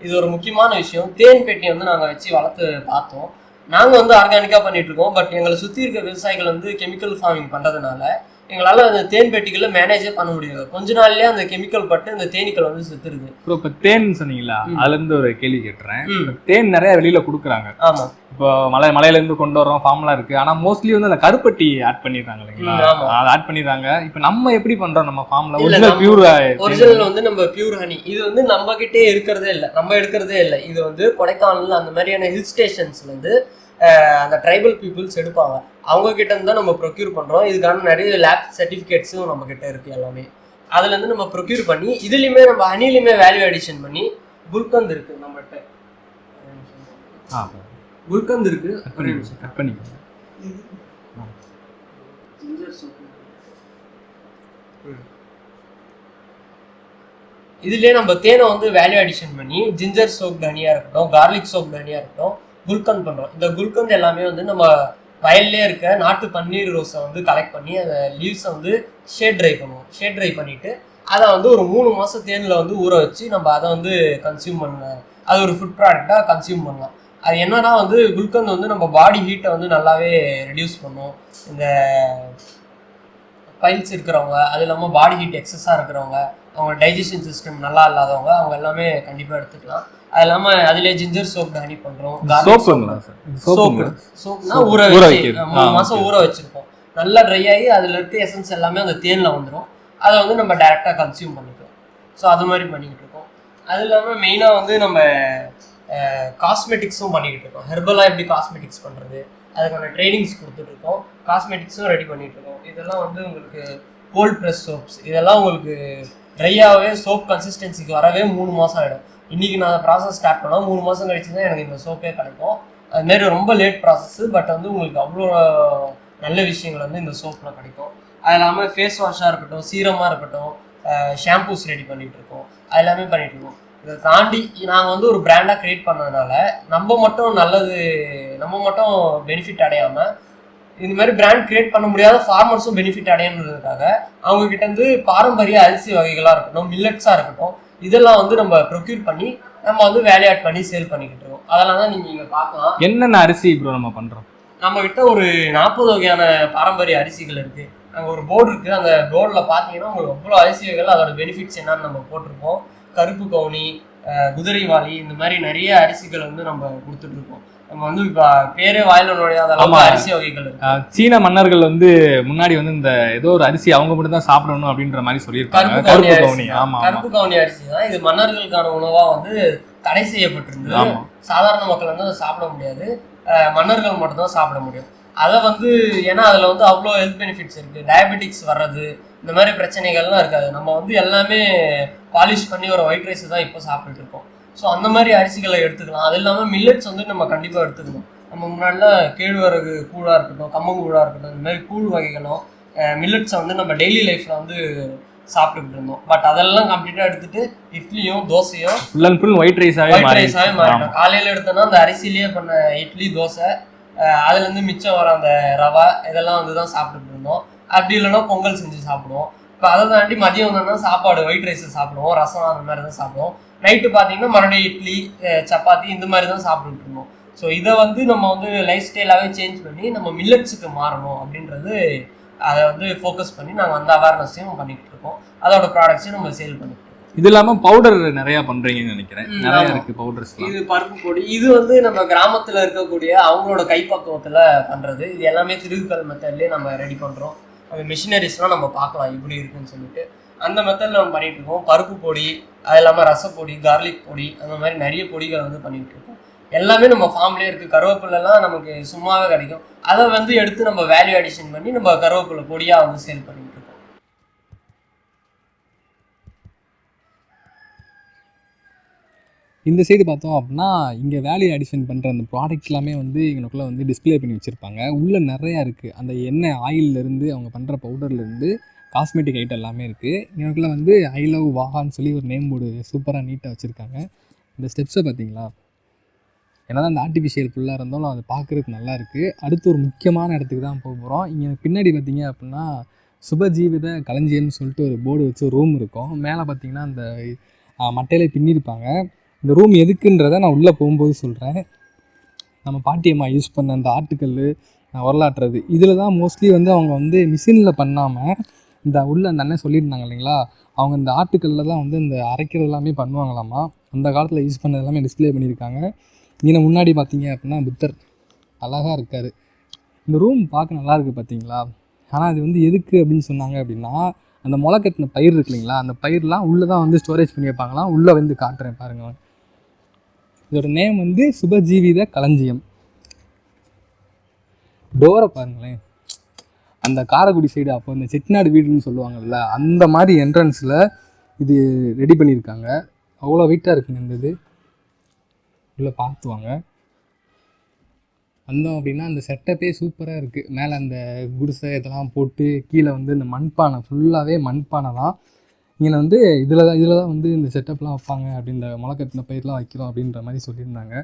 இது ஒரு முக்கியமான விஷயம். தேன் பெட்டி வந்து நாங்கள் வச்சு வளர்த்து பார்த்தோம். நாங்கள் வந்து ஆர்கானிக்காக பண்ணிகிட்ருக்கோம். பட் எங்களை சுற்றி இருக்க விவசாயிகள் வந்து கெமிக்கல் ஃபார்மிங் பண்ணுறதுனால எங்களால் அந்த தேன் பெட்டிகளில் மேனேஜே பண்ண முடியாது. கொஞ்ச நாள்லேயே அந்த கெமிக்கல் பட்டு அந்த தேனீக்கள் வந்து செத்துருது. இப்போ தேன் சொன்னீங்களா, அதுலேருந்து ஒரு கேள்வி கேட்டுறேன். தேன் நிறைய வெளியில் கொடுக்குறாங்க. ஆமாம். இப்போ மலையிலேருந்து கொண்டு வரோம், ஃபார்ம்லாம் இருக்குது. ஆனால் மோஸ்ட்லி வந்து அந்த கருப்பட்டி ஆட் பண்ணிடுறாங்க இல்லைங்களா, அதை ஆட் பண்ணிடுறாங்க. இப்போ நம்ம எப்படி பண்ணுறோம் நம்ம ஃபார்மில்? ஒரிஜினல் வந்து நம்ம பியூர் ஹனி இது வந்து நம்ம கிட்டே இருக்கிறதே இல்லை, நம்ம எடுக்கிறதே இல்லை. இது வந்து கொடைக்கானல் அந்த மாதிரியான ஹில் ஸ்டேஷன்ஸ்லேருந்து அந்த ட்ரைபல் பீப்புள்ஸ் எடுப்பாங்க. அவங்க கிட்ட இருந்து தான் நம்ம ப்ரொக்யூர் பண்ணுறோம். இதுக்கான நிறைய லேப் சர்டிஃபிகேட்ஸும் நம்ம கிட்ட இருக்குது எல்லாமே. அதுலேருந்து நம்ம ப்ரொக்யூர் பண்ணி இதுலேயுமே நம்ம ஹனிலையுமே வேல்யூ அடிஷன் பண்ணி குல்கந்த் இருக்குது நம்மகிட்ட. குல்கந்த் இருக்குது. கட் பண்ணி இதுலேயே நம்ம தேனை வந்து வேல்யூ அடிஷன் பண்ணி ஜிஞ்சர் சோப் தனியாக இருக்கட்டும், கார்லிக் சோப் தனியாக இருக்கட்டும், குல்கந்த் பண்ணுறோம். இந்த குல்கந்த் எல்லாமே வந்து நம்ம வயல்லே இருக்க நாட்டு பன்னீர் ரோஸை வந்து கலெக்ட் பண்ணி அந்த லீவ்ஸை வந்து ஷேட் ட்ரை பண்ணுவோம். ஷேட் ட்ரை பண்ணிவிட்டு அதை வந்து ஒரு 3 மாதம் தேனில் வந்து ஊற வச்சு நம்ம அதை வந்து கன்சியூம் பண்ணலாம். அது ஒரு ஃபுட் ப்ராடக்டாக கன்சியூம் பண்ணலாம். அது என்னன்னா வந்து குல்கந்த் வந்து நம்ம பாடி ஹீட்டை வந்து நல்லாவே ரெடியூஸ் பண்ணும். இந்த பைல்ஸ் இருக்கிறவங்க, அது இல்லாமல் பாடி ஹீட் எக்ஸஸாக இருக்கிறவங்க, அவங்க டைஜஷன் சிஸ்டம் நல்லா இல்லாதவங்க, அவங்க எல்லாமே கண்டிப்பாக எடுத்துக்கலாம். அது இல்லாமல் அதிலே ஜிஞ்சர் சோப் ஹனி பண்ணுறோம். சோப்னா ஊற வச்சு 3 மாதம் ஊற வச்சுருப்போம். நல்லா ட்ரை ஆகி அதில் இருக்க எசன்ஸ் எல்லாமே அந்த தேனில் வந்துடும். அதை வந்து நம்ம டைரெக்டாக கன்சியூம் பண்ணிக்கலாம். ஸோ அது மாதிரி பண்ணிக்கிட்டு இருக்கோம். அது இல்லாமல் மெயினாக வந்து நம்ம காஸ்மெட்டிக்ஸும் பண்ணிக்கிட்டு இருக்கோம். ஹெர்பலாக எப்படி காஸ்மெட்டிக்ஸ் பண்ணுறது, அதுக்கான ட்ரைனிங்ஸ் கொடுத்துட்ருக்கோம். காஸ்மெட்டிக்ஸும் ரெடி பண்ணிகிட்ருக்கோம். இதெல்லாம் வந்து உங்களுக்கு கோல்ட் ப்ரெஸ் சோப்ஸ், இதெல்லாம் உங்களுக்கு ட்ரையாகவே சோப் கன்சிஸ்டன்சிக்கு வரவே 3 மாதம் ஆகிடும். இன்றைக்கி நான் ப்ராசஸ் ஸ்டார்ட் பண்ணால் 3 மாதம் கழிச்சு தான் எனக்கு இந்த சோப்பே கிடைக்கும். அதுமாரி ரொம்ப லேட் ப்ராசஸ்ஸு. பட் வந்து உங்களுக்கு அவ்வளோ நல்ல விஷயங்கள் வந்து இந்த சோப்பில் கிடைக்கும். அது இல்லாமல் ஃபேஸ் வாஷாக இருக்கட்டும், சீரமாக இருக்கட்டும், ஷாம்பூஸ் ரெடி பண்ணிகிட்ருக்கோம். அது எல்லாமே பண்ணிகிட்ருக்கோம். இதை தாண்டி நாங்கள் வந்து ஒரு பிராண்டாக க்ரியேட் பண்ணதுனால நம்ம மட்டும் பெனிஃபிட் அடையாமல் இந்த மாதிரி பிராண்ட் கிரியேட் பண்ண முடியாத ஃபார்மர்ஸும் பெனிஃபிட் அடையணுன்றதுக்காக அவங்ககிட்ட இருந்து பாரம்பரிய அரிசி வகைகளாக இருக்கட்டும், மில்லட்ஸாக இருக்கட்டும், இதெல்லாம் வந்து நம்ம ப்ரொக்யூர் பண்ணி நம்ம வந்து வேல்யூ ஆட் பண்ணி சேல் பண்ணிக்கிட்டு இருக்கோம். அதெல்லாம் தான் நீங்கள் இங்கே பார்க்கலாம். என்னென்ன அரிசி இப்போ நம்ம பண்ணுறோம்? நம்மகிட்ட ஒரு 40 வகையான பாரம்பரிய அரிசிகள் இருக்குது. அங்கே ஒரு போர்டு இருக்குது. அந்த போர்டில் பார்த்தீங்கன்னா உங்களுக்கு அவ்வளோ அரிசி வகைகள், அதோட பெனிஃபிட்ஸ் என்னன்னு நம்ம போட்டிருக்கோம். கருப்பு கவுனி, குதிரைவாளி, இந்த மாதிரி நிறைய அரிசிகள் வந்து நம்ம கொடுத்துட்ருக்கோம். நம்ம வந்து இப்போ பேரே வாயில நுழையாத அளவுக்கு அரிசி வகைகள் இருக்கு. சீன மன்னர்கள் வந்து முன்னாடி வந்து இந்த ஏதோ ஒரு அரிசி அவங்க மட்டும் தான் சாப்பிடணும் அப்படின்ற மாதிரி சொல்லியிருக்காங்க. கருப்பு கவுனி அரிசி தான் இது மன்னர்களுக்கான உணவா வந்து தடை செய்யப்பட்டிருந்தது. சாதாரண மக்கள் வந்து அதை சாப்பிட முடியாது, மன்னர்கள் மட்டும் தான் சாப்பிட முடியும். அதை வந்து ஏன்னா அதில் வந்து அவ்வளோ ஹெல்த் பெனிஃபிட்ஸ் இருக்குது. டயபெட்டிக்ஸ் வர்றது, இந்த மாதிரி பிரச்சனைகள்லாம் இருக்காது. நம்ம வந்து எல்லாமே பாலிஷ் பண்ணி ஒரு ஒயிட் ரைஸ் தான் இப்போ சாப்பிட்டுட்டு இருக்கோம். ஸோ அந்த மாதிரி அரிசிகளை எடுத்துக்கலாம். அது இல்லாமல் மில்லட்ஸ் வந்து நம்ம கண்டிப்பாக எடுத்துக்கணும். நம்ம முன்னாடிலாம் கேழ்வரகு கூழாக இருக்கட்டும், கம்மங்கூழாக இருக்கட்டும், இந்த மாதிரி கூழ் வகைகளும் மில்லட்ஸை வந்து நம்ம டெய்லி லைஃப்பில் வந்து சாப்பிட்டுக்கிட்டு இருந்தோம். பட் அதெல்லாம் கம்ப்ளீட்டாக எடுத்துட்டு இட்லியும் தோசையும் ஃபுல் அண்ட் ஃபுல் ஒயிட் ரைஸாகவே மாறிட்டோம். காலையில் எடுத்தோன்னா அந்த அரிசிலேயே பண்ண இட்லி தோசை, அதுலேருந்து மிச்சம் வர அந்த ரவை, இதெல்லாம் வந்து தான் சாப்பிட்டுட்டு இருந்தோம். அப்படி இல்லைன்னா பொங்கல் செஞ்சு சாப்பிடுவோம். இப்போ அதை தாண்டி மதியம் வந்தோம்னா சாப்பாடு ஒயிட் ரைஸ் சாப்பிடுவோம், ரசம் அந்த மாதிரி தான் சாப்பிடுவோம். நைட்டு பார்த்தீங்கன்னா மறுபடியும் இட்லி, சப்பாத்தி, இந்த மாதிரி தான் சாப்பிட்டுட்டு இருந்தோம். ஸோ இதை வந்து நம்ம வந்து லைஃப் ஸ்டைலாகவே சேஞ்ச் பண்ணி நம்ம மில்லட்ஸுக்கு மாறணும் அப்படின்றது, அதை வந்து ஃபோக்கஸ் பண்ணி நாங்கள் வந்து அவேர்னஸையும் பண்ணிக்கிட்டு இருக்கோம். அதோட ப்ராடக்ட்ஸையும் நம்ம சேல் பண்ணிக்கிட்டு இருக்கோம். இது இல்லாம பவுடர் நிறைய பண்றீங்கன்னு நினைக்கிறேன். நிறைய இருக்கு பவுடர்ஸ். இது பருப்பு பொடி. இது வந்து நம்ம கிராமத்துல இருக்கக்கூடிய அவங்களோட கைப்பக்குவத்துல பண்றது. இது எல்லாமே திருகுக்கல் மெத்தட்லயே நம்ம ரெடி பண்றோம். அந்த மிஷினரிஸ்லாம் நம்ம பார்க்கலாம் இப்படி இருக்குன்னு சொல்லிட்டு அந்த மெத்தட்ல நம்ம பண்ணிட்டு இருக்கோம். பருப்பு பொடி, அது இல்லாமல் ரசப்பொடி, கார்லிக் பொடி, அந்த மாதிரி நிறைய பொடிகள் வந்து பண்ணிட்டு இருக்கோம். எல்லாமே நம்ம ஃபார்ம்லேயே இருக்குது. கருவேப்பிலெல்லாம் நமக்கு சும்மாவே கிடைக்கும். அதை வந்து எடுத்து நம்ம வேல்யூ அடிஷன் பண்ணி நம்ம கருவேப்பிலை பொடியாக வந்து சேல் பண்ணிட்டு இருக்கோம். இந்த சைடு பார்த்தோம் அப்படின்னா இங்கே வேல்யூ அடிஷன் பண்ணுற அந்த ப்ராடக்ட் எல்லாமே வந்து எங்களுக்குள்ளே வந்து டிஸ்பிளே பண்ணி வச்சுருப்பாங்க. உள்ளே நிறையா இருக்குது. அந்த எண்ணெய் ஆயிலிருந்து அவங்க பண்ணுற பவுடர்லேருந்து காஸ்மெட்டிக் ஐட்டம் எல்லாமே இருக்குது. எனக்குள்ளே வந்து ஐ லவ் வாஹான்னு சொல்லி ஒரு நேம் போர்டு சூப்பராக நீட்டாக வச்சுருக்காங்க. இந்த ஸ்டெப்ஸை பார்த்தீங்களா, ஏன்னா அந்த ஆர்டிஃபிஷியல் ஃபுல்லாக இருந்தாலும் அதை பார்க்குறதுக்கு நல்லா இருக்குது. அடுத்து ஒரு முக்கியமான இடத்துக்கு தான் போக போகிறோம். இங்கே பின்னாடி பார்த்தீங்க அப்படின்னா சுபஜீவித களஞ்சியம்னு சொல்லிட்டு ஒரு போர்டு வச்சு ஒரு ரூம் இருக்கும். மேலே பார்த்தீங்கன்னா அந்த மட்டையிலே பின்னிருப்பாங்க. இந்த ரூம் எதுக்குன்றதை நான் உள்ளே போகும்போது சொல்கிறேன். நம்ம பாட்டியம்மா யூஸ் பண்ண அந்த ஆட்டுக்கல் வரலாற்றுறது இதில் தான் மோஸ்ட்லி வந்து அவங்க வந்து மிஷினில் பண்ணாமல் இந்த உள்ள அந்த அண்ணன் சொல்லியிருந்தாங்க இல்லைங்களா, அவங்க இந்த ஆட்டுக்கல்லில் தான் வந்து இந்த அரைக்கிறது எல்லாமே பண்ணுவாங்களாமா. அந்த காலத்தில் யூஸ் பண்ணது எல்லாமே டிஸ்பிளே பண்ணியிருக்காங்க. இங்கே முன்னாடி பார்த்தீங்க அப்படின்னா புத்தர் அழகாக இருக்கார். இந்த ரூம் பார்க்க நல்லா இருக்குது பார்த்தீங்களா. ஆனால் அது வந்து எதுக்கு அப்படின்னு சொன்னாங்க அப்படின்னா, அந்த முளை கட்டின பயிர் இருக்கு இல்லைங்களா, அந்த பயிரெலாம் உள்ளே தான் வந்து ஸ்டோரேஜ் பண்ணி வைப்பாங்களாம். உள்ளே வந்து காட்டுறேன் பாருங்கள். இதோட நேம் வந்து சுபஜீவித களஞ்சியம். டோரை பாருங்களேன், அந்த காரைக்குடி சைடு அப்போ இந்த செட்டிநாடு வீடுன்னு சொல்லுவாங்கல்ல, அந்த மாதிரி என்ட்ரன்ஸில் இது ரெடி பண்ணியிருக்காங்க. அவ்வளோ வெயிட்டாக இருக்குங்க இந்த இது. உள்ளே பார்த்துவாங்க வந்தோம் அப்படின்னா அந்த செட்டப்பே சூப்பராக இருக்குது. மேலே அந்த குடிசை இதெல்லாம் போட்டு கீழே வந்து இந்த மண்பானை ஃபுல்லாகவே மண்பானை தான். இங்கே வந்து இதில் தான் வந்து இந்த செட்டப்லாம் வைப்பாங்க. அப்படி இந்த முளைக்கட்டின பயிரெலாம் வைக்கிறோம் அப்படின்ற மாதிரி சொல்லியிருந்தாங்க.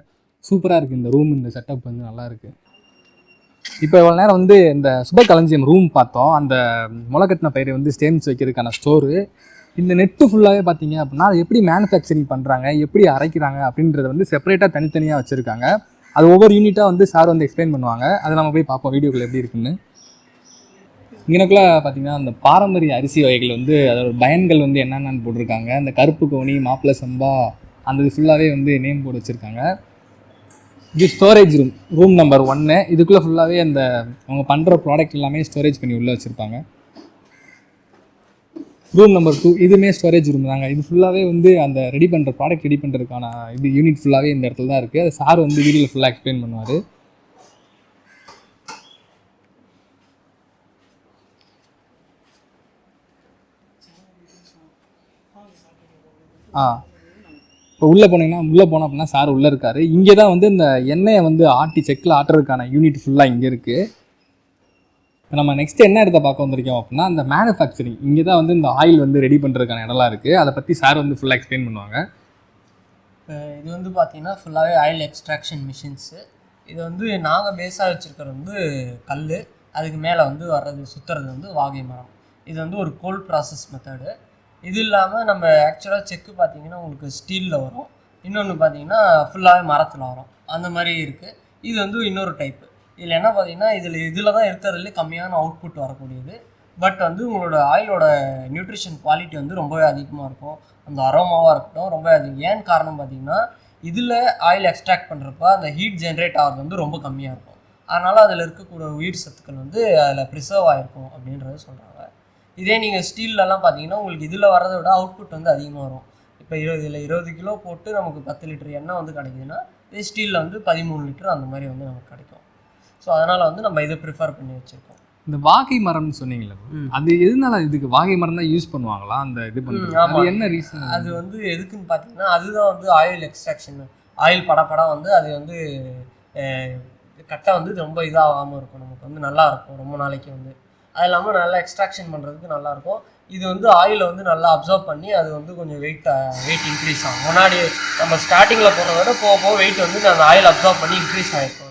சூப்பராக இருக்குது இந்த ரூம். இந்த செட்டப் வந்து நல்லாயிருக்கு. இப்போ இவ்வளோ நேரம் வந்து இந்த சுபகளஞ்சியம் ரூம் பார்த்தோம். அந்த முளைக்கட்டின பயிரை வந்து சேமித்து வைக்கிறதுக்கான ஸ்டோரு. இந்த நெட்டு ஃபுல்லாகவே பார்த்தீங்க அப்படின்னா அது எப்படி மேனுஃபேக்சரிங் பண்ணுறாங்க, எப்படி அரைக்கிறாங்க அப்படின்றத வந்து செப்பரேட்டாக தனித்தனியாக வச்சுருக்காங்க. அது ஒவ்வொரு யூனிட்டாக வந்து சார் வந்து எக்ஸ்பிளைன் பண்ணுவாங்க. அதை நம்ம போய் பார்ப்போம் வீடியோக்குள்ள எப்படி இருக்குன்னு. இங்கனக்குள்ள பார்த்தீங்கன்னா அந்த பாரம்பரிய அரிசி வகைகள் வந்து அதோட பயன்கள் வந்து என்னென்னு போட்டிருக்காங்க. அந்த கருப்பு கவுனி, மாப்பிள்ளை சம்பா, அந்த இது ஃபுல்லாகவே வந்து நேம் போர்டு வச்சுருக்காங்க. இது ஸ்டோரேஜ் ரூம் நம்பர் 1. இதுக்குள்ளே ஃபுல்லாகவே அந்த அவங்க பண்ணுற ப்ராடக்ட் எல்லாமே ஸ்டோரேஜ் பண்ணி உள்ளே வச்சுருப்பாங்க. ரூம் நம்பர் 2 இதுவுமே ஸ்டோரேஜ் ரூம் தாங்க. இது ஃபுல்லாகவே வந்து அந்த ரெடி பண்ணுற ப்ராடக்ட் ரெடி பண்ணுறதுக்கான இது யூனிட் ஃபுல்லாகவே இந்த இடத்துல தான் இருக்குது. அது சார் வந்து வீடியோவில் ஃபுல்லாக எக்ஸ்பிளைன் பண்ணுவார். இப்போ உள்ளே போனோம் அப்படின்னா சார் உள்ளே இருக்கார். இங்கே தான் வந்து இந்த எண்ணெயை வந்து ஆட்டி செக்கில் ஆட்டுறதுக்கான யூனிட் ஃபுல்லாக இங்கே இருக்குது. இப்போ நம்ம நெக்ஸ்ட் என்ன இடத்த பார்க்க வந்திருக்கோம் அப்படின்னா அந்த மேனுஃபேக்சரிங். இங்கே தான் வந்து இந்த ஆயில் வந்து ரெடி பண்ணுறதுக்கான இடம்லாம் இருக்குது. அதை பற்றி சார் வந்து ஃபுல்லாக எக்ஸ்பிளைன் பண்ணுவாங்க. இது வந்து பார்த்திங்கன்னா ஃபுல்லாகவே ஆயில் எக்ஸ்ட்ராக்ஷன் மிஷின்ஸு. இது வந்து நாங்கள் பேஸாக வச்சுருக்கிறது வந்து கல், அதுக்கு மேலே வந்து வர்றது சுற்றுறது வந்து வாகை மரம். இது வந்து ஒரு கோல்ட் ப்ராசஸ் மெத்தடு. இது இல்லாமல் நம்ம ஆக்சுவலாக செக்கு பார்த்திங்கன்னா உங்களுக்கு ஸ்டீலில் வரும். இன்னொன்று பார்த்திங்கன்னா ஃபுல்லாகவே மரத்தில் வரும். அந்த மாதிரி இருக்குது. இது வந்து இன்னொரு டைப்பு. இதில் என்ன பார்த்திங்கன்னா இதில் தான் இருக்கிறதுலே கம்மியான அவுட்புட் வரக்கூடியது. பட் வந்து உங்களோட ஆயிலோட நியூட்ரிஷன் குவாலிட்டி வந்து ரொம்பவே அதிகமாக இருக்கும். அந்த அரோமாவாக இருக்கட்டும் ரொம்ப அதிகம். ஏன் காரணம் பார்த்திங்கன்னா இதில் ஆயில் எக்ஸ்ட்ராக்ட் பண்ணுறப்ப அந்த ஹீட் ஜென்ரேட் ஆகிறது வந்து ரொம்ப கம்மியாக இருக்கும். அதனால் அதில் இருக்கக்கூடிய உயிர் சத்துக்கள் வந்து அதில் ப்ரிசர்வ் ஆகிருக்கும் அப்படின்றத சொல்கிறாங்க. இதே நீங்கள் ஸ்டீல்லலாம் பார்த்தீங்கன்னா உங்களுக்கு இதில் வரதை விட அவுட்புட் வந்து அதிகமாக வரும். இப்போ 20 கிலோ போட்டு நமக்கு 10 லிட்டர் எண்ணெய் வந்து கிடைக்குதுன்னா இதே ஸ்டீலில் வந்து 13 லிட்டர் அந்த மாதிரி வந்து நமக்கு கிடைக்கும். ஸோ அதனால் வந்து நம்ம இதை ப்ரிஃபர் பண்ணி வச்சுருக்கோம். இந்த வாகை மரம்னு சொன்னீங்களே, அது எதனால இதுக்கு வாகை மரம் தான் யூஸ் பண்ணுவாங்களா அந்த இது பண்ணுறது? அது என்ன ரீசன்? அது வந்து எதுக்குன்னு பார்த்தீங்கன்னா அதுதான் வந்து ஆயில் எக்ஸ்ட்ராக்ஷன். ஆயில் படப்படம் வந்து அது வந்து கட்டை வந்து ரொம்ப இதாகாமல் இருக்கும். நமக்கு வந்து நல்லா இருக்கும் ரொம்ப நாளைக்கு வந்து. அது இல்லாமல் நல்லா எக்ஸ்ட்ராக்ஷன் பண்ணுறதுக்கு நல்லாயிருக்கும். இது வந்து ஆயிலை வந்து நல்லா அப்சர்வ் பண்ணி அது வந்து கொஞ்சம் வெயிட் இன்க்ரீஸ் ஆகும். முன்னாடி நம்ம ஸ்டார்டிங்கில் போகிறத விட போக வெயிட் வந்து அந்த ஆயில் அப்சர்வ் பண்ணி இன்க்ரீஸ் ஆகிருக்கும்.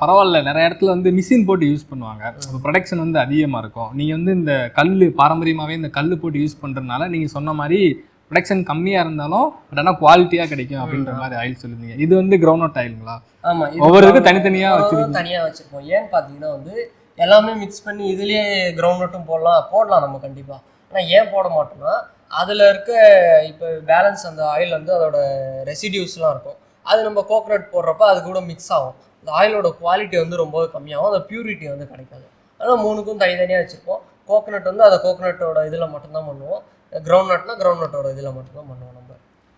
பரவாயில்ல, நிறைய இடத்துல வந்து மிஷின் போட்டு யூஸ் பண்ணுவாங்க. ப்ரொடக்ஷன் வந்து அதிகமாக இருக்கும். நீங்கள் வந்து இந்த கல் பாரம்பரியமாகவே இந்த கல் போட்டு யூஸ் பண்ணுறதுனால நீங்கள் சொன்ன மாதிரி ப்ரொடக்ஷன் கம்மியாக இருந்தாலும் பட் ஆனால் குவாலிட்டியாக கிடைக்கும் அப்படின்ற மாதிரி ஆயில் சொல்லுவீங்க. இது வந்து கிரவுண்ட் ஆயிலுங்களா? ஆமாம், ஒவ்வொருக்கும் தனித்தனியாக வச்சுருப்போம். ஏன்னு பார்த்தீங்கன்னா வந்து எல்லாமே மிக்ஸ் பண்ணி இதுலேயே கிரவுண்ட் நட்டும் போடலாம் நம்ம கண்டிப்பாக. ஆனால் ஏன் போட மாட்டோம்னா அதில் இருக்க இப்போ பேலன்ஸ் அந்த ஆயில் வந்து அதோட ரெசிடியூஸ்லாம் இருக்கும். அது நம்ம கோகனட் போடுறப்ப அது கூட மிக்ஸ் ஆகும். அந்த ஆயிலோட குவாலிட்டி வந்து ரொம்ப கம்மியாகும், அந்த பியூரிட்டி வந்து கிடைக்காது. அதனால் 3க்கும் தனித்தனியாக வச்சுருப்போம். கோகனட் வந்து அதை கோகனட்டோட இதில் மட்டும்தான் பண்ணுவோம். கிரவுண்ட் நட்னா கிரவுண்ட் நட்டோட இதில் மட்டும்தான் பண்ணுவோம் நம்ம.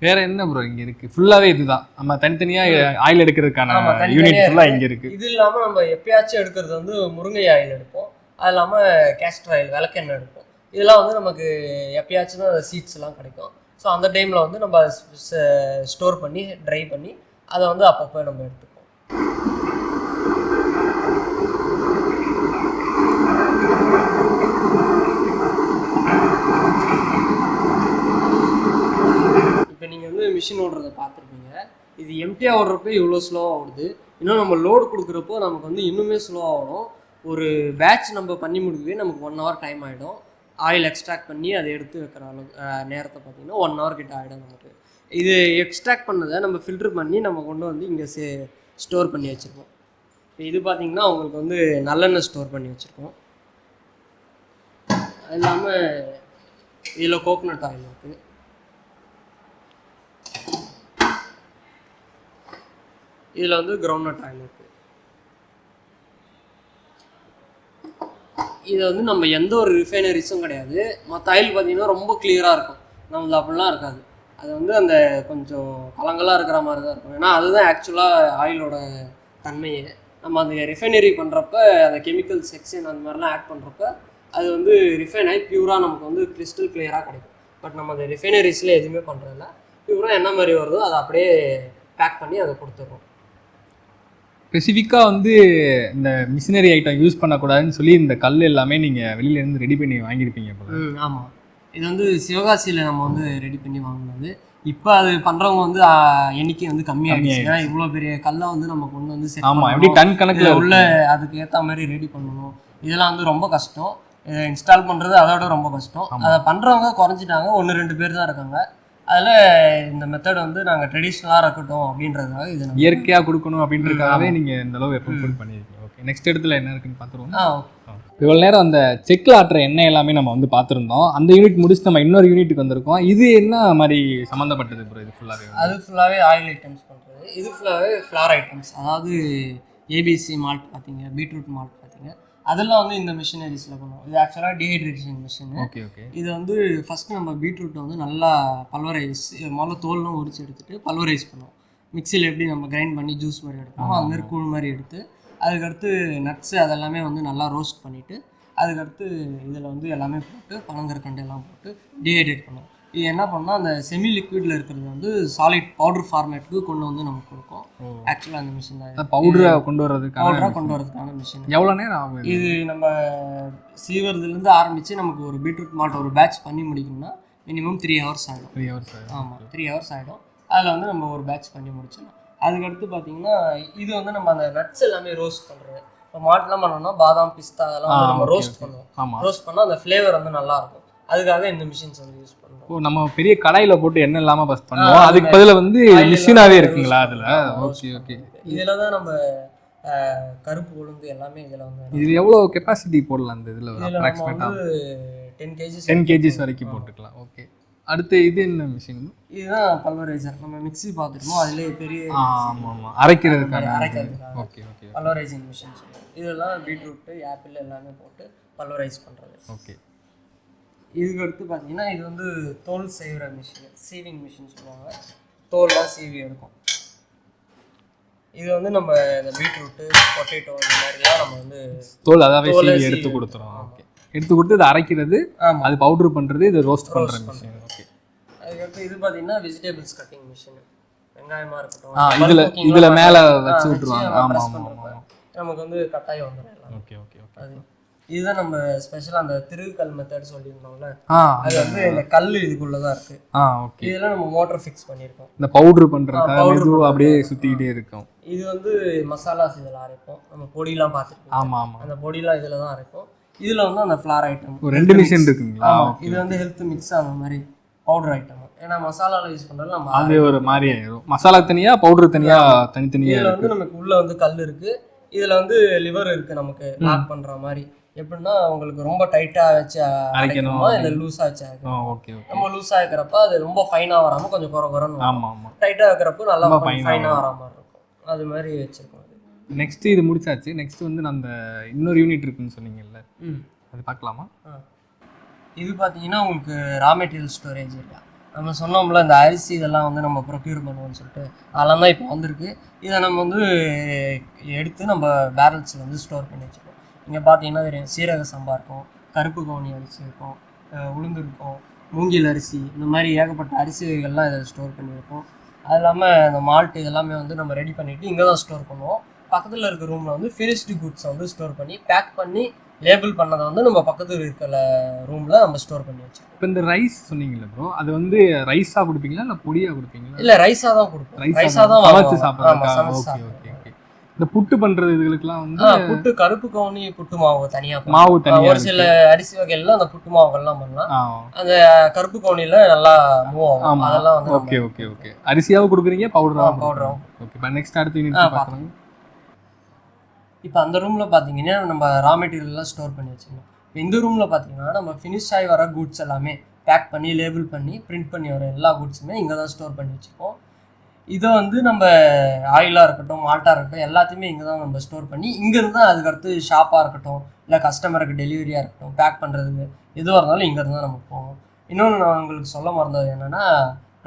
வேற என்ன ப்ரோ இங்க இருக்கு? ஃபுல்லாவே இதுதான். நம்ம தனித்தனியா ஆயில் எடுக்கிறதுக்கான யூனிட் ஃபுல்லா இங்க இருக்கு. இது இல்லாம நம்ம எப்பயாச்சும் எடுக்கிறது வந்து முருங்கை ஆயில் எடுப்போம். அது இல்லாம கேஸ்டர் ஆயில், விளக்கெண்ணெய் எடுப்போம். இதெல்லாம் வந்து நமக்கு எப்பயாச்சும் தான் சீட்ஸ் எல்லாம் கிடைக்கும். ஸோ அந்த டைம்ல வந்து நம்ம ஸ்டோர் பண்ணி ட்ரை பண்ணி அதை வந்து அப்பப்போ நம்ம எடுத்துப்போம். இப்போ நீங்கள் வந்து மிஷின் ஓடுறத பார்த்துருப்பீங்க. இது எம்டியாக ஓடுறப்ப இவ்வளோ ஸ்லோவாக ஓடுது. இன்னும் நம்ம லோடு கொடுக்குறப்போ நமக்கு வந்து இன்னுமே ஸ்லோவாக ஓடும். ஒரு பேட்ச் நம்ம பண்ணி முடிக்கவே நமக்கு 1 hour டைம் ஆகிடும். ஆயில் எக்ஸ்ட்ராக்ட் பண்ணி அதை எடுத்து வைக்கிற அளவுக்கு நேரத்தை பார்த்தீங்கன்னா 1 hour கிட்ட ஆகிடும் நமக்கு. இது எக்ஸ்ட்ராக்ட் பண்ணதை நம்ம ஃபில்ட்ரு பண்ணி நம்ம கொண்டு வந்து இங்கே ஸ்டோர் பண்ணி வச்சுருக்கோம். இப்போ இது பார்த்திங்கன்னா உங்களுக்கு வந்து நல்லெண்ணெய் ஸ்டோர் பண்ணி வச்சுருக்கோம். அது இல்லாமல் இதில் கோகனட் ஆயில் இருக்குது. இதில் வந்து கிரவுண்ட் ஆயில் இருக்குது. இதை வந்து நம்ம எந்த ஒரு ரிஃபைனரிஸும் கிடையாது. மற்ற ஆயில் பார்த்திங்கன்னா ரொம்ப கிளியராக இருக்கும், நம்மளது அப்படிலாம் இருக்காது. அது வந்து அந்த கொஞ்சம் கலங்களாக இருக்கிற மாதிரி தான் இருக்கும். ஏன்னா அதுதான் ஆக்சுவலாக ஆயிலோட தன்மையே. நம்ம அந்த ரிஃபைனரி பண்ணுறப்ப அந்த கெமிக்கல் செக்ஷன் அந்த மாதிரிலாம் ஆட் பண்ணுறப்ப அது வந்து ரிஃபைன் ஆகி பியூராக நமக்கு வந்து கிறிஸ்டல் கிளியராக கிடைக்கும். பட் நம்ம அந்த ரிஃபைனரிஸில் எதுவுமே பண்ணுறதில்ல. பியூராக என்ன மாதிரி வருதோ அதை அப்படியே பேக் பண்ணி அதை கொடுத்துட்றோம். ஸ்பெசிஃபிக்காக வந்து இந்த மிஷினரி ஐட்டம் யூஸ் பண்ணக்கூடாதுன்னு சொல்லி இந்த கல் எல்லாமே நீங்கள் வெளியிலேருந்து ரெடி பண்ணி வாங்கியிருப்பீங்க போல. ஆமாம், இது வந்து சிவகாசியில் நம்ம வந்து ரெடி பண்ணி வாங்கினது. இப்போ அது பண்ணுறவங்க வந்து எண்ணிக்கை வந்து கம்மியாகிடுச்சு. ஏன்னா இவ்வளோ பெரிய கல்லை வந்து நம்ம கொண்டு வந்து எப்படி டன் கணக்கில் உள்ள அதுக்கு ஏற்ற மாதிரி ரெடி பண்ணணும். இதெல்லாம் வந்து ரொம்ப கஷ்டம். இன்ஸ்டால் பண்ணுறது அதோட ரொம்ப கஷ்டம். அதை பண்ணுறவங்க குறைஞ்சிட்டாங்க, 1-2 பேர் தான் இருக்காங்க. அதில் இந்த மெத்தட் வந்து நாங்கள் ட்ரெடிஷ்னலாக இருக்கட்டும் அப்படின்றதுக்காக இது இயற்கையாக கொடுக்கணும் அப்படின்றதுக்காகவே நீங்கள் இந்த அளவு எஃபோர்ட் பண்ணியிருக்கீங்க. ஓகே, நெக்ஸ்ட் இடத்துல என்ன இருக்குன்னு பார்த்துருவோம். இவ்வளோ நேரம் அந்த செக்கில் ஆட்டுற எண்ணெய் எல்லாமே நம்ம வந்து பார்த்துருந்தோம். அந்த யூனிட் முடிச்சு நம்ம இன்னொரு யூனிட்டுக்கு வந்திருக்கோம். இது என்ன மாதிரி சம்மந்தப்பட்டது ப்ரோ? இது ஃபுல்லாகவே அது ஃபுல்லாகவே ஆயில் ஐட்டம்ஸ் பண்ணுறது. இது ஃபுல்லாகவே ஃப்ளார் ஐட்டம்ஸ், அதாவது ஏபிசி மால்ட் பார்த்தீங்க, பீட்ரூட் மால்ட் பார்த்தீங்க, அதெல்லாம் வந்து இந்த மிஷினரிஸில் பண்ணுவோம். இது ஆக்சுவலாக டீஹைட்ரேஷன் மிஷின். Okay okay. இது வந்து ஃபஸ்ட்டு நம்ம பீட்ரூட்டை வந்து நல்லா பல்வரைஸ், முதல்ல தோல்லாம் உரிச்சு எடுத்துகிட்டு பல்வரைஸ் பண்ணுவோம். மிக்சியில் எப்படி நம்ம கிரைண்ட் பண்ணி ஜூஸ் மாதிரி எடுப்போம் அது மாதிரி கூழ் மாதிரி எடுத்து, அதுக்கடுத்து நட்ஸு அதெல்லாமே வந்து நல்லா ரோஸ்ட் பண்ணிவிட்டு, அதுக்கடுத்து இதில் வந்து எல்லாமே போட்டு பனங்கற்கண்டு எல்லாம் போட்டு டீஹைட்ரேட் பண்ணுவோம். இது என்ன பண்ணால் அந்த செமி லிக்விடில் இருக்கிறது வந்து சாலிட் பவுடர் ஃபார்மேட்டுக்கு கொண்டு வந்து நமக்கு கொடுக்கும். ஆக்சுவலாக அந்த மிஷின் தான் பவுடராக கொண்டு வரதுக்கான மிஷின். எவ்வளோ நேரம் ஆகும் இது? நம்ம சீவரதுலேருந்து ஆரம்பித்து நமக்கு ஒரு பீட்ரூட் மால்ட் ஒரு பேட்ச் பண்ணி முடிக்கணும்னா மினிமம் 3 hours ஆகிடும். 3 hours. ஆமாம், 3 hours ஆகிடும். அதில் வந்து நம்ம ஒரு பேட்ச் பண்ணி முடிச்சிடலாம். அதுக்கடுத்து பார்த்தீங்கன்னா இது வந்து நம்ம அந்த நட்ஸ் எல்லாமே ரோஸ்ட் பண்ணுறது. இப்போ மால்ட்லாம் பண்ணோம்னா பாதாம், பிஸ்தா அதெல்லாம் வந்து நம்ம ரோஸ்ட் பண்ணுவோம். ரோஸ்ட் பண்ணால் அந்த ஃப்ளேவர் வந்து நல்லாயிருக்கும். அதுக்காக இந்த மிஷின்ஸ் வந்து யூஸ் பண்ணுவோம். நம்ம பெரிய கடாயில் போட்டு எண்ணெய் இல்லாமல் பஸ் பண்ணுவோம். அதுக்கு பதில் வந்து மிஷினாகவே இருக்குங்களா அதில்? Okay okay. இதில் தான் நம்ம கருப்பு உளுந்து எல்லாமே இதில் வந்து. இது எவ்வளோ கெப்பாசிட்டி போடலாம் அந்த இதில்? நம்ம வந்து 10 kgs வரைக்கும் போட்டுக்கலாம். ஓகே. அடுத்து இது என்ன மிஷின்? இதுதான் பல்வரைசர். நம்ம மிக்ஸி பார்த்துருக்கோம், அதிலே பெரிய அரைக்கிறதுக்காக. Okay okay. பல்வரைசிங் மிஷின் சொல்லுவோம். இதெல்லாம் பீட்ரூட்டு, ஆப்பிள் எல்லாமே போட்டு பல்வரைஸ் பண்ணுறது. ஓகே. இதுக்கு அடுத்து பார்த்தீங்கன்னா இது வந்து தோல் செய்கிற மிஷின், சீவிங் மிஷின் சொல்லுவாங்க. தோல்லாம் சீவி எடுக்கும். இது வந்து நம்ம இந்த பீட்ரூட்டு, பொட்டேட்டோ இந்த மாதிரிலாம் நம்ம வந்து தோல் அதாவே சீவி எடுத்து கொடுத்துறோம். ஓகே. எடுத்து கொடுத்து இதை அரைக்கிறது, அது பவுடர் பண்ணுறது, இது ரோஸ்ட் பண்ணுற மிஷின். ஓகே. அதுக்கடுத்து இது பார்த்தீங்கன்னா வெஜிடபிள்ஸ் கட்டிங் மிஷின். வெங்காயமாக இருக்கட்டும், இதில் மேலே வச்சு விட்டுருவாங்க. நமக்கு வந்து கட்டாயம் வந்துடும். Okay okay okay. அது இதுதான் நம்ம ஸ்பெஷலாக அந்த திருகல் மெத்தட் சொல்லியிருந்தோம்ல, அது வந்து இந்த கல் இதுக்குள்ளே தான் இருக்குது. ஓகே. இதெல்லாம் நம்ம மோட்டர் ஃபிக்ஸ் பண்ணியிருக்கோம். இந்த பவுடர் பண்ணுறதுக்காக அப்படியே சுற்றிக்கிட்டே இருக்கும். இது வந்து மசாலாஸ் இதில் அரைப்போம். நம்ம பொடியெலாம் பார்த்துருக்கோம். ஆமாம், அந்த பொடியெலாம் இதில் தான் அரைப்போம். இதில் வந்து அந்த ஃப்ளார் ஐட்டம் 2 மிஷின் இருக்குங்களா? இது வந்து ஹெல்த் மிக்ஸ் அந்த மாதிரி பவுடர் ஐட்டம். ஏன்னா மசாலாவில் யூஸ் பண்ணுறது நம்ம அது ஒரு மாதிரி ஆயிடும். மசாலா தனியாக, பவுடர் தனியாக, தனித்தனியாக. இதில் வந்து நமக்கு உள்ளே வந்து கல் இருக்குது, இதில் வந்து லிவர் இருக்குது நமக்கு லாக் பண்ணுற மாதிரி. எப்படின்னா உங்களுக்கு ரொம்ப டைட்டாக வச்சு அரைக்கணுமா இல்லை லூஸாக வச்சு அரைக்கணும். ஓகே நம்ம லூஸாக வைக்கிறப்ப அது ரொம்ப ஃபைனாக வராமல் கொஞ்சம் குறன்னு. ஆமாம். டைட்டாக வைக்கிறப்போ நல்லா ஃபைனாக வர மாதிரி இருக்கும். அது மாதிரி வச்சுருக்கோம். நெக்ஸ்ட் இது முடிச்சாச்சு. நெக்ஸ்ட் வந்து அந்த இன்னொரு யூனிட் இருக்குன்னு சொன்னீங்கல்ல, அது பார்க்கலாமா? இது பார்த்தீங்கன்னா உங்களுக்கு ரா மெட்டீரியல் ஸ்டோரேஜ் ஏரியா. நம்ம சொன்னோம்ல இந்த அரிசி இதெல்லாம் வந்து நம்ம ப்ரொக்யூர் பண்ணுவோம்னு சொல்லிட்டு, அதெல்லாம் தான் இப்போ வந்திருக்கு. இதை நம்ம வந்து எடுத்து நம்ம பேரல்ஸில் வந்து ஸ்டோர் பண்ணி வச்சுருக்கோம். இங்கே பார்த்தீங்கன்னா சீரக சம்பா இருக்கும், கருப்பு கவுனி அரிசி இருக்கும், உளுந்து இருக்கும், மூங்கில் அரிசி, இந்த மாதிரி ஏகப்பட்ட அரிசிகள்லாம் இதை ஸ்டோர் பண்ணியிருக்கோம். அது இல்லாமல் இந்த மால்ட் இதெல்லாமே வந்து நம்ம ரெடி பண்ணிவிட்டு இங்கே தான் ஸ்டோர் பண்ணுவோம். பக்கத்தில் இருக்க ரூமில் வந்து ஃபினிஷ்டு குட்ஸை வந்து ஸ்டோர் பண்ணி பேக் பண்ணி லேபிள் பண்ணதை வந்து நம்ம பக்கத்தில் இருக்கிற ரூமில் நம்ம ஸ்டோர் பண்ணி வச்சோம். இப்போ இந்த ரைஸ் சொன்னீங்கல்ல ப்ரோ, அது வந்து ரைஸாக கொடுப்பீங்களா இல்லை பொடியாக கொடுப்பீங்களா? இல்லை ரைஸாக தான் கொடுப்போம். ரைஸாக தான் சமைச்சு சாப்பிட்றோம். ஓகே. இந்த புட்டு பண்ணுறது இதுகளுக்குலாம் வந்து புட்டு கருப்பு கவுனி புட்டு மாவு தனியாக ஒரு சில அரிசி வகைகள்லாம் அந்த புட்டு மாவுகள்லாம் பண்ணலாம். அந்த கருப்பு கவுனியில் நல்லா மூவ் ஆகும். அதெல்லாம் வந்து ஓகே. அரிசியாவும் கொடுக்குறீங்க, பவுடரும். ஓகே. இப்போ நெக்ஸ்ட் அடுத்த யூனிட் பார்க்கலாம். இப்போ அந்த ரூமில் பார்த்தீங்கன்னா நம்ம ரா மெட்டீரியல்லாம் ஸ்டோர் பண்ணி வச்சுக்கணும். இப்போ இந்த ரூமில் பார்த்தீங்கன்னா நம்ம ஃபினிஷ் ஆகி வர குட்ஸ் எல்லாமே பேக் பண்ணி லேபிள் பண்ணி பிரிண்ட் பண்ணி வர எல்லா குட்ஸுமே இங்கே தான் ஸ்டோர் பண்ணி வச்சுப்போம். இதை வந்து நம்ம ஆயிலாக இருக்கட்டும், மால்ட்டாக இருக்கட்டும், எல்லாத்தையுமே இங்கே தான் நம்ம ஸ்டோர் பண்ணி இங்கேருந்து தான் அதுக்கடுத்து ஷாப்பாக இருக்கட்டும், இல்லை கஸ்டமருக்கு டெலிவரியாக இருக்கட்டும், பேக் பண்ணுறதுக்கு எதுவாக இருந்தாலும் இங்கேருந்து தான் நம்ம போவோம். இன்னொன்று நான் உங்களுக்கு சொல்ல மறந்தது என்னென்னா,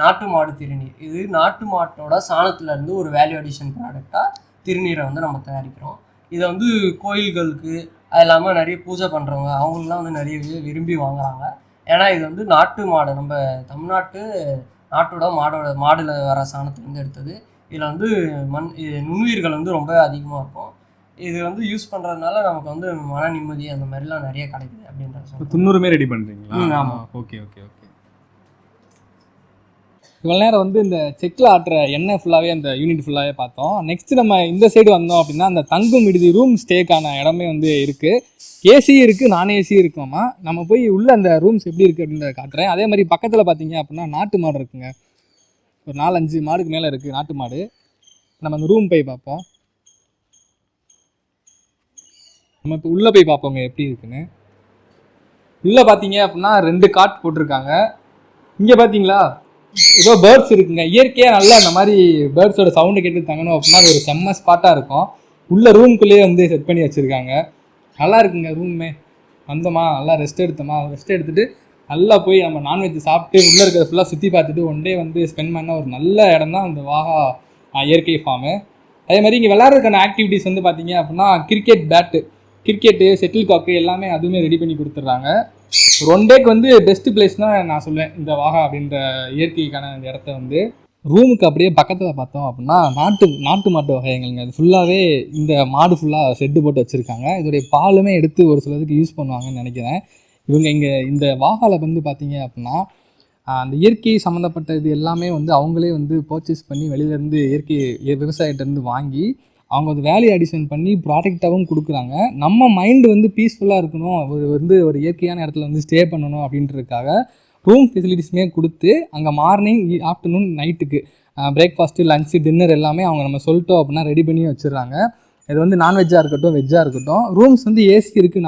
நாட்டு மாடு திருநீர். இது நாட்டு மாட்டோட சாணத்துலேருந்து ஒரு வேல்யூ அடிஷன் ப்ராடக்டாக திருநீரை வந்து நம்ம தயாரிக்கிறோம். இதை வந்து கோயில்களுக்கு அது இல்லாமல் நிறைய பூஜை பண்ணுறவங்க அவங்களெலாம் வந்து நிறைய விரும்பி வாங்குறாங்க. ஏன்னா இது வந்து நாட்டு மாடு, நம்ம தமிழ்நாட்டு மாடில் வர சாணத்துலேருந்து எடுத்தது. இதில் வந்து நுண்ணுயிர்கள் வந்து ரொம்ப அதிகமாக இருக்கும். இது வந்து யூஸ் பண்ணுறதுனால நமக்கு வந்து மன நிம்மதி அந்த மாதிரிலாம் நிறைய கிடைக்குது அப்படின்றது. துண்ணூறுமே ரெடி பண்ணுறீங்களா? ஆமாம். ஓகே. இவ்வளோ நேரம் வந்து இந்த செக்கில் ஆட்டுற எண்ணெய் ஃபுல்லாகவே அந்த யூனிட் ஃபுல்லாகவே பார்த்தோம். நெக்ஸ்ட் நம்ம இந்த சைடு வந்தோம் அப்படின்னா அந்த தங்கும் விடுதி ரூம் ஸ்டேக்கான இடமே வந்து இருக்குது. ஏசி இருக்குது, நான் ஏசி இருக்குமாம்மா. நம்ம போய் உள்ள அந்த ரூம்ஸ் எப்படி இருக்குது அப்படின்றத காட்டுறேன். அதே மாதிரி பக்கத்தில் பார்த்தீங்க அப்படின்னா நாட்டு மாடு இருக்குங்க. ஒரு 4-5 மாடுக்கு மேலே இருக்குது நாட்டு மாடு. நம்ம அந்த ரூம் போய் பார்ப்போம். நம்ம இப்போ உள்ளே போய் பார்ப்போங்க எப்படி இருக்குன்னு. உள்ளே பார்த்தீங்க அப்படின்னா 2 காட் போட்டிருக்காங்க. இங்கே பார்த்தீங்களா ஏதோ பேர்ட்ஸ் இருக்குங்க. இயற்கையாக நல்லா அந்த மாதிரி பேர்ட்ஸோட சவுண்டு கேட்டு தங்கணும் அப்படின்னா அது ஒரு செம்ம ஸ்பாட்டாக இருக்கும். உள்ள ரூம்குள்ளேயே வந்து செட் பண்ணி வச்சுருக்காங்க. நல்லா இருக்குங்க ரூமே. வந்தோமா, நல்லா ரெஸ்ட் எடுத்துகிட்டு நல்லா போய் நம்ம நான்வெஜ் சாப்பிட்டு உள்ளே இருக்கிறத ஃபுல்லாக சுற்றி பார்த்துட்டு ஒன் டே வந்து ஸ்பெண்ட் பண்ண ஒரு நல்ல இடம் தான் இந்த வாகா இயற்கை ஃபார்மு. அதே மாதிரி இங்கே விளையாடுறதுக்கான ஆக்டிவிட்டீஸ் வந்து பார்த்தீங்க அப்படின்னா கிரிக்கெட்டு, செட்டில் காக்கு எல்லாமே அதுவுமே ரெடி பண்ணி கொடுத்துட்றாங்க. ஒரு ஒன் டேக்கு வந்து பெஸ்ட்டு பிளேஸ்னால் நான் சொல்லுவேன் இந்த வாகா அப்படின்ற இயற்கைக்கான இந்த இடத்த வந்து. ரூமுக்கு அப்படியே பக்கத்தில் பார்த்தோம் அப்படின்னா நாட்டு மாட்டு வகைங்கள்ங்க. அது ஃபுல்லாகவே இந்த மாடு ஃபுல்லாக செட்டு போட்டு வச்சுருக்காங்க. இதோடைய பாலுமே எடுத்து ஒரு சிலதுக்கு யூஸ் பண்ணுவாங்கன்னு நினைக்கிறேன். இவங்க இங்கே இந்த வாகாவில் வந்து பார்த்தீங்க அப்படின்னா அந்த இயற்கை சம்மந்தப்பட்ட இது எல்லாமே வந்து அவங்களே வந்து பர்ச்சேஸ் பண்ணி வெளியிலேருந்து இயற்கை விவசாயிகிட்டேருந்து வாங்கி அவங்க அது வேல்யூ அடிஷன் பண்ணி ப்ராடக்டாகவும் கொடுக்குறாங்க. நம்ம மைண்டு வந்து பீஸ்ஃபுல்லாக இருக்கணும், ஒரு இயற்கையான இடத்துல வந்து ஸ்டே பண்ணணும் அப்படின்றதுக்காக ரூம் ஃபெசிலிட்டிஸுமே கொடுத்து அங்கே மார்னிங், ஆஃப்டர்நூன், நைட்டுக்கு பிரேக்ஃபாஸ்ட்டு, லன்ச்சு, டின்னர் எல்லாமே அவங்க நம்ம சொல்லிட்டோம் அப்படின்னா ரெடி பண்ணி வச்சுடுறாங்க. இது வந்து நான்வெஜ்ஜாக இருக்கட்டும், வெஜ்ஜாக இருக்கட்டும். ரூம்ஸ் வந்து ஏசி இருக்குது,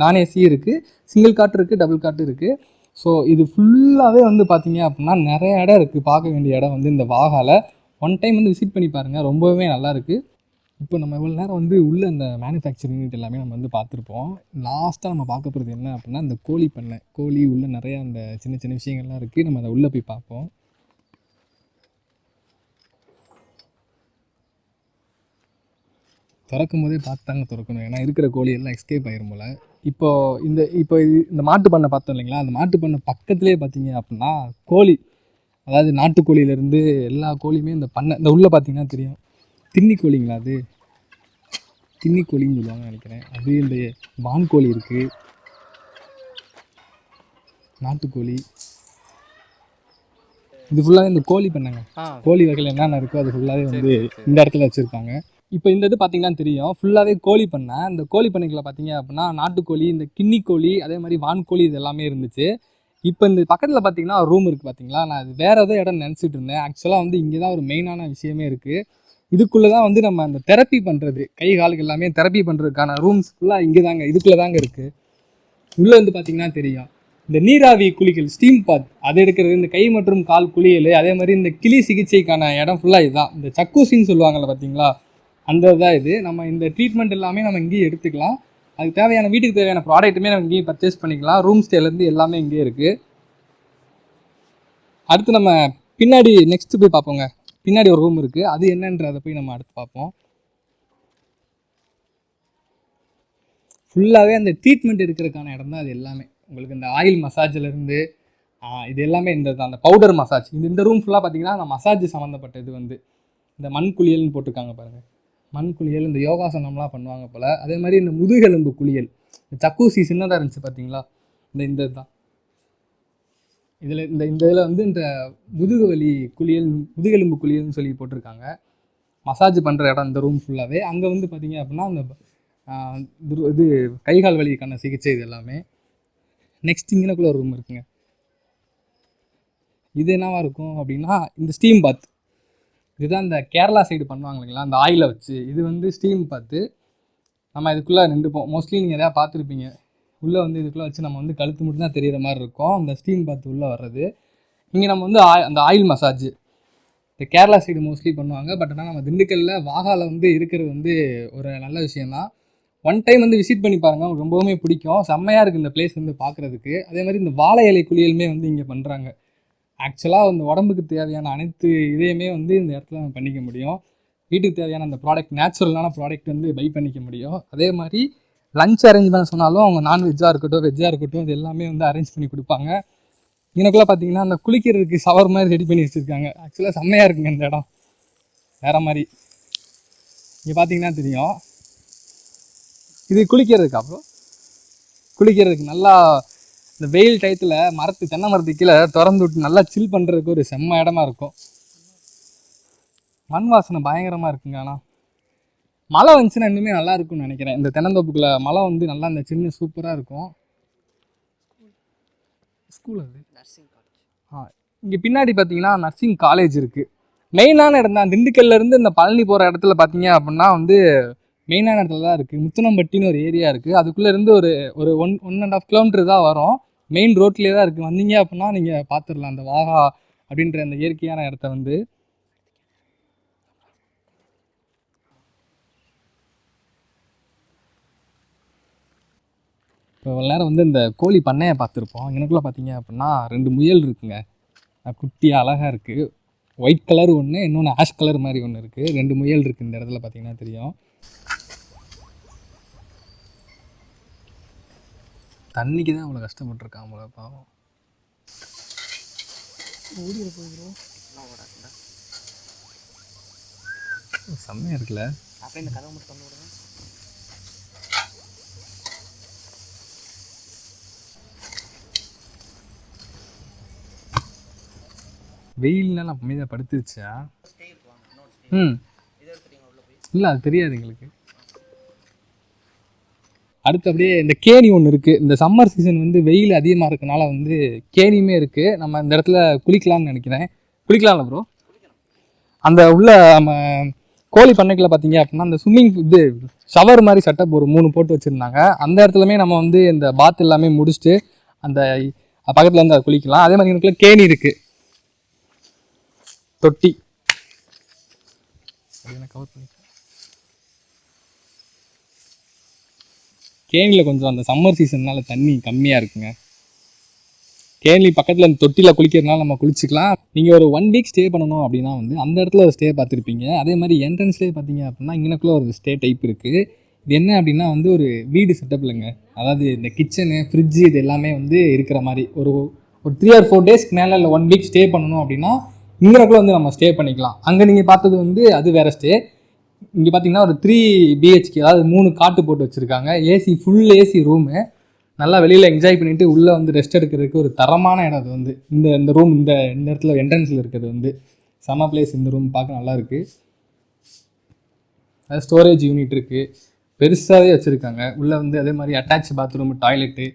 நான் ஏசி இருக்குது, சிங்கிள் காட் இருக்குது, டபுள் காட் இருக்குது. ஸோ இது ஃபுல்லாகவே வந்து பார்த்தீங்க அப்படின்னா நிறைய இடம் இருக்குது. பார்க்க வேண்டிய இடம் வந்து இந்த வாகாவில் ஒன் டைம் வந்து விசிட் பண்ணி பாருங்கள், ரொம்பவே நல்லாயிருக்கு. இப்போ நம்ம இவ்வளோ நேரம் வந்து உள்ள அந்த மேனுஃபேக்சரிங் யூனிட் எல்லாமே நம்ம வந்து பார்த்துருப்போம். லாஸ்ட்டாக நம்ம பார்க்க போகிறது என்ன அப்படின்னா இந்த கோழி உள்ள நிறையா அந்த சின்ன சின்ன விஷயங்கள்லாம் இருக்குது. நம்ம அதை உள்ளே போய் பார்ப்போம். திறக்கும் போதே பார்த்தாங்க திறக்கணும், ஏன்னா இருக்கிற கோழி எல்லாம் எஸ்கேப் ஆயிரும் போல். இப்போ இந்த மாட்டு பண்ணை பார்த்தோம் இல்லைங்களா, அந்த மாட்டு பண்ணை பக்கத்துலேயே பார்த்தீங்க அப்படின்னா கோழி, அதாவது நாட்டுக்கோழியிலேருந்து எல்லா கோழியுமே இந்த பண்ணை இந்த உள்ளே பார்த்தீங்கன்னா தெரியும். தின்னி கோழிங்களா, அது தின்னி கோழின்னு சொல்லுவாங்க நினைக்கிறேன். அது இந்த வான்கோழி இருக்குது, நாட்டுக்கோழி. இது ஃபுல்லாகவே இந்த கோழி பண்ணாங்க. கோழி வகையில் என்னென்ன இருக்கோ அது ஃபுல்லாகவே வந்து இந்த இடத்துல வச்சுருக்காங்க. இப்போ இந்த இது பார்த்தீங்கன்னா தெரியும், ஃபுல்லாகவே கோழி பண்ணை. இந்த கோழி பண்ணைகளை பார்த்தீங்க அப்படின்னா நாட்டுக்கோழி, இந்த கின்னி கோழி, அதே மாதிரி வான்கோழி இது எல்லாமே இருந்துச்சு. இப்போ இந்த பக்கத்தில் பார்த்தீங்கன்னா ரூம் இருக்குது பார்த்தீங்களா. நான் அது வேறு ஏதோ இடம் நினச்சிட்டு இருந்தேன். ஆக்சுவலாக வந்து இங்கே தான் ஒரு மெயினான விஷயமே இருக்குது. இதுக்குள்ளே தான் வந்து நம்ம அந்த தெரப்பி பண்ணுறது, கை காலுக்கு எல்லாமே தெரப்பி பண்ணுறதுக்கான ரூம்ஸ் ஃபுல்லாக இங்கே தாங்க, இதுக்குள்ளே தாங்க இருக்குது. உள்ளே வந்து பார்த்திங்கன்னா தெரியும், இந்த நீராவி குளிக்கல், ஸ்டீம் பாத் அது எடுக்கிறது, இந்த கை மற்றும் கால் குளியல், அதே மாதிரி இந்த கிளி சிகிச்சைக்கான இடம் ஃபுல்லாக இதுதான். இந்த சக்கூசின்னு சொல்லுவாங்கள்ல பார்த்தீங்களா, அந்த தான் இது. நம்ம இந்த ட்ரீட்மெண்ட் எல்லாமே நம்ம இங்கேயே எடுத்துக்கலாம். அதுக்கு தேவையான வீட்டுக்கு தேவையான ப்ராடக்ட்டுமே நம்ம இங்கேயே பர்ச்சேஸ் பண்ணிக்கலாம். ரூம் ஸ்டேலேருந்து எல்லாமே இங்கேயே இருக்குது. அடுத்து நம்ம பின்னாடி நெக்ஸ்ட்டு போய் பார்ப்போங்க. பின்னாடி ஒரு ரூம் இருக்குது, அது என்னன்றதை போய் நம்ம அடுத்து பார்ப்போம். ஃபுல்லாகவே அந்த ட்ரீட்மெண்ட் எடுக்கிறதுக்கான இடம் தான் அது எல்லாமே. உங்களுக்கு இந்த ஆயில் மசாஜிலேருந்து இது எல்லாமே அந்த பவுடர் மசாஜ், இந்த ரூம் ஃபுல்லாக பார்த்தீங்கன்னா அந்த மசாஜ் சம்மந்தப்பட்டது வந்து இந்த மண் குளியல்னு போட்டிருக்காங்க பாருங்கள். மண் குளியல், இந்த யோகாசனம்லாம் பண்ணுவாங்க போல். அதே மாதிரி இந்த முதுகெலும்பு குளியல், இந்த சக்கூசி சின்னதாக இருந்துச்சு பார்த்தீங்களா, இந்த தான் இதில் இதில் வந்து இந்த முதுகு வலி குளியல், முதுகெலும்பு குளியல்னு சொல்லி போட்டிருக்காங்க. மசாஜ் பண்ணுற இடம் இந்த ரூம் ஃபுல்லாகவே. அங்கே வந்து பார்த்திங்க அப்படின்னா அந்த இது கைகால் வலிக்கான சிகிச்சை இது எல்லாமே. நெக்ஸ்ட் இங்கனக்குள்ள ஒரு ரூம் இருக்குங்க. இது என்னவா இருக்கும் அப்படின்னா இந்த ஸ்டீம் பாத். இதுதான் இந்த கேரளா சைடு பண்ணுவாங்க இல்லைங்களா, அந்த ஆயிலை வச்சு. இது வந்து ஸ்டீம் பாத்து. நம்ம இதுக்குள்ளே நின்றுப்போம். மோஸ்ட்லி நீங்கள் எதாவது பார்த்துருப்பீங்க. உள்ளே வந்து இதுக்குள்ளே வச்சு நம்ம வந்து கழுத்து மட்டும் தான் தெரிகிற மாதிரி இருக்கும் அந்த ஸ்டீம் பாத் உள்ளே வர்றது. இங்கே நம்ம வந்து அந்த ஆயில் மசாஜ் இந்த கேரளா சைடு மோஸ்ட்லி பண்ணுவாங்க. பட் ஆனால் நம்ம திண்டுக்கல்லில் வாகாவில் வந்து இருக்கிறது வந்து ஒரு நல்ல விஷயந்தான். ஒன் டைம் வந்து விசிட் பண்ணி பாருங்கள், உங்களுக்கு ரொம்பவுமே பிடிக்கும். செம்மையாக இருக்குது இந்த பிளேஸ் வந்து பார்க்குறதுக்கு. அதே மாதிரி இந்த வாழை இலை குளியலுமே வந்து இங்கே பண்ணுறாங்க. ஆக்சுவலாக இந்த உடம்புக்கு தேவையான அனைத்து இதையுமே வந்து இந்த இடத்துல நம்ம பண்ணிக்க முடியும். வீட்டுக்கு தேவையான அந்த ப்ராடக்ட், நேச்சுரலான ப்ராடக்ட் வந்து பை பண்ணிக்க முடியும். அதே மாதிரி லஞ்ச் அரேஞ்ச்மெண்ட் சொன்னாலும் அவங்க நான்வெஜ்ஜாக இருக்கட்டும் வெஜ்ஜாக இருக்கட்டும் இது எல்லாமே வந்து அரேஞ்ச் பண்ணி கொடுப்பாங்க. எனக்குள்ளே பார்த்தீங்கன்னா அந்த குளிக்கிறதுக்கு ஷவர் மாதிரி ரெடி பண்ணி வச்சுருக்காங்க. ஆக்சுவலாக செம்மையாக இருக்குங்க இந்த இடம், வேறு மாதிரி. இங்கே பார்த்தீங்கன்னா தெரியும், இது குளிக்கிறதுக்கு. அப்புறம் குளிக்கிறதுக்கு நல்லா இந்த வெயில் டயத்தில் தென்னை மரத்து கீழே திறந்து விட்டு நல்லா சில் பண்ணுறதுக்கு ஒரு செம்ம இடமா இருக்கும். மண் வாசனை பயங்கரமாக இருக்குங்க. ஆனால் மழை வந்துச்சுன்னா இன்னுமே நல்லா இருக்கும்னு நினைக்கிறேன். இந்த தென்னந்தோப்புக்குள்ளே மழை வந்து நல்லா இந்த சின்ன சூப்பராக இருக்கும். ஸ்கூல் அது நர்சிங் காலேஜ். இங்கே பின்னாடி பார்த்தீங்கன்னா நர்சிங் காலேஜ் இருக்குது. மெயினான இடம் தான். திண்டுக்கல்லேருந்து இந்த பழனி போகிற இடத்துல பார்த்தீங்க அப்படின்னா வந்து மெயினான இடத்துல தான் இருக்குது. முத்துனம்பட்டின்னு ஒரு ஏரியா இருக்குது. அதுக்குள்ளேருந்து ஒரு 1.5 கிலோமீட்டர் தான் வரும். மெயின் ரோட்லேயே தான் இருக்குது. வந்தீங்க அப்படின்னா நீங்கள் பார்த்துடலாம் அந்த வாகா அப்படின்ற அந்த இயற்கையான இடத்த வந்து. இப்போ இவ்வளோ நேரம் வந்து இந்த கோழி பண்ணையை பார்த்துருப்போம். எனக்குள்ளே பார்த்தீங்க அப்படின்னா 2 முயல் இருக்குங்க. குட்டியாக அழகாக இருக்குது. ஒயிட் கலர் ஒன்று, இன்னொன்று ஆஷ் கலர் மாதிரி ஒன்று இருக்குது. 2 முயல் இருக்குது இந்த இடத்துல பார்த்தீங்கன்னா தெரியும். தண்ணிக்கு தான் அவ்வளோ கஷ்டப்பட்டுருக்கான் போல பாவம். செம்மையாக இருக்குல்ல. அப்படியே இந்த கதவை மட்டும் பண்ண விடுங்க. வெயில்னால அமைதியாக படுத்துருச்சா? இல்லை அது தெரியாது எங்களுக்கு. அடுத்து அப்படியே இந்த கேணி ஒன்று இருக்குது. இந்த சம்மர் சீசன் வந்து வெயில் அதிகமாக இருக்கனால வந்து கேணியுமே இருக்குது. நம்ம இந்த இடத்துல குளிக்கலாம்னு நினைக்கிறேன். குளிக்கலாம்ல ப்ரோ? அந்த உள்ள நம்ம கோழி பண்ணைக்குள்ள பார்த்தீங்க அப்படின்னா அந்த இது ஷவர் மாதிரி செட்டப் ஒரு 3 போட்டு வச்சுருந்தாங்க. அந்த இடத்துலையுமே நம்ம வந்து இந்த பாத் எல்லாமே முடிச்சுட்டு அந்த பக்கத்தில் வந்து அதை குளிக்கலாம். அதே மாதிரி எனக்குள்ள கேணி இருக்குது, தொட்டி. கவர் பண்ணி கேணியில் கொஞ்சம் அந்த சம்மர் சீசன்னால தண்ணி கம்மியாக இருக்குங்க. கேணி பக்கத்தில் அந்த தொட்டியில் குளிக்கிறதுனால நம்ம குளிச்சுக்கலாம். நீங்கள் ஒரு 1 வீக் ஸ்டே பண்ணணும் அப்படின்னா வந்து அந்த இடத்துல ஒரு ஸ்டே பார்த்துருப்பீங்க. அதே மாதிரி என்ட்ரன்ஸ்லேயே பார்த்தீங்க அப்படின்னா இங்கனக்குள்ளே ஒரு ஸ்டே டைப் இருக்குது. இது என்ன அப்படின்னா வந்து ஒரு வீடு செட்டப் இல்லைங்க. அதாவது இந்த கிச்சனு, ஃப்ரிட்ஜு இது எல்லாமே வந்து இருக்கிற மாதிரி ஒரு 3 or 4 டேஸ்க்கு மேலே இல்லை 1 வீக் ஸ்டே பண்ணணும் அப்படின்னா இங்கனக்குள்ளே வந்து நம்ம ஸ்டே பண்ணிக்கலாம். அங்கே நீங்கள் பார்த்தது வந்து அது வேறு ஸ்டே. இங்கே பார்த்தீங்கன்னா ஒரு 3 BHK, அதாவது 3 காட்டு போட்டு வச்சுருக்காங்க. AC, full AC room. நல்லா வெளியில் என்ஜாய் பண்ணிவிட்டு உள்ளே வந்து ரெஸ்ட் எடுக்கிறதுக்கு ஒரு தரமான இடம். அது வந்து இந்த ரூம் இந்த இடத்துல என்ட்ரன்ஸில் இருக்கிறது வந்து செம பிளேஸ். இந்த ரூம் பார்க்க நல்லா இருக்குது. அது ஸ்டோரேஜ் யூனிட் இருக்குது, பெருசாகவே வச்சுருக்காங்க. உள்ளே வந்து அதே மாதிரி அட்டாச் பாத்ரூம், டாய்லெட்டு,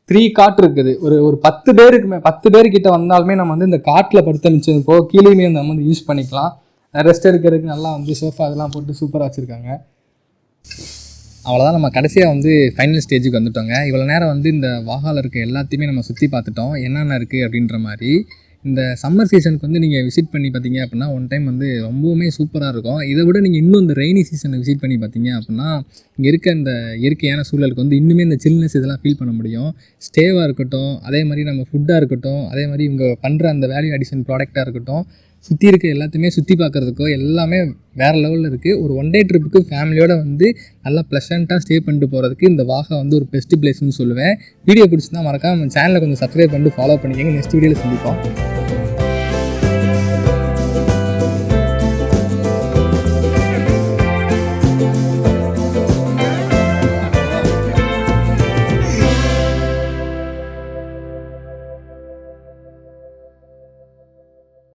3 காட் இருக்குது. ஒரு 10 பேர்கிட்ட வந்தாலுமே நம்ம வந்து இந்த காட்டில் படுத்த மிச்சம் கீழேயுமே நம்ம வந்து யூஸ் பண்ணிக்கலாம். ரெஸ்ட் எடுக்கிறதுக்கு நல்லா வந்து சோஃபா அதெல்லாம் போட்டு சூப்பராக வச்சுருக்காங்க. அவ்வளோதான், நம்ம கடைசியாக வந்து ஃபைனல் ஸ்டேஜுக்கு வந்துட்டோங்க. இவ்வளோ நேரம் வந்து இந்த வாகாவில் இருக்க எல்லாத்தையுமே நம்ம சுற்றி பார்த்துட்டோம், என்னென்ன இருக்குது அப்படின்ற மாதிரி. இந்த சம்மர் சீசனுக்கு வந்து நீங்கள் விசிட் பண்ணி பார்த்தீங்க அப்படின்னா ஒன் டைம் வந்து ரொம்பவுமே சூப்பராக இருக்கும். இதை விட நீங்கள் இன்னும் இந்த ரெய்னி சீசனை விசிட் பண்ணி பார்த்தீங்க அப்படின்னா இங்கே இருக்க இந்த இயற்கையான சூழலுக்கு வந்து இன்னுமே இந்த சில்னஸ் இதெல்லாம் ஃபீல் பண்ண முடியும். ஸ்டேவாக இருக்கட்டும், அதே மாதிரி நம்ம ஃபுட்டாக இருக்கட்டும், அதே மாதிரி இவங்க பண்ணுற அந்த வேல்யூ அடிஷன் ப்ராடக்டாக இருக்கட்டும், சுற்றி இருக்க எல்லாத்தையுமே சுற்றி பார்க்குறதுக்கோ எல்லாமே வேறு லெவலில் இருக்குது. ஒரு ஒன் டே ட்ரிப்புக்கு ஃபேமிலியோடு வந்து நல்லா ப்ளசண்ட்டாக ஸ்டே பண்ணிட்டு போகிறதுக்கு இந்த வாகா வந்து ஒரு பெஸ்ட் பிளேஸ்னு சொல்லுவேன். வீடியோ பிடிச்சிருந்தா மறக்காம நம்ம சேனலை கொஞ்சம் சப்ஸ்கிரைப் பண்ணிட்டு ஃபாலோ பண்ணிக்கோங்க. நெக்ஸ்ட் வீடியோவில் சந்திப்போம்.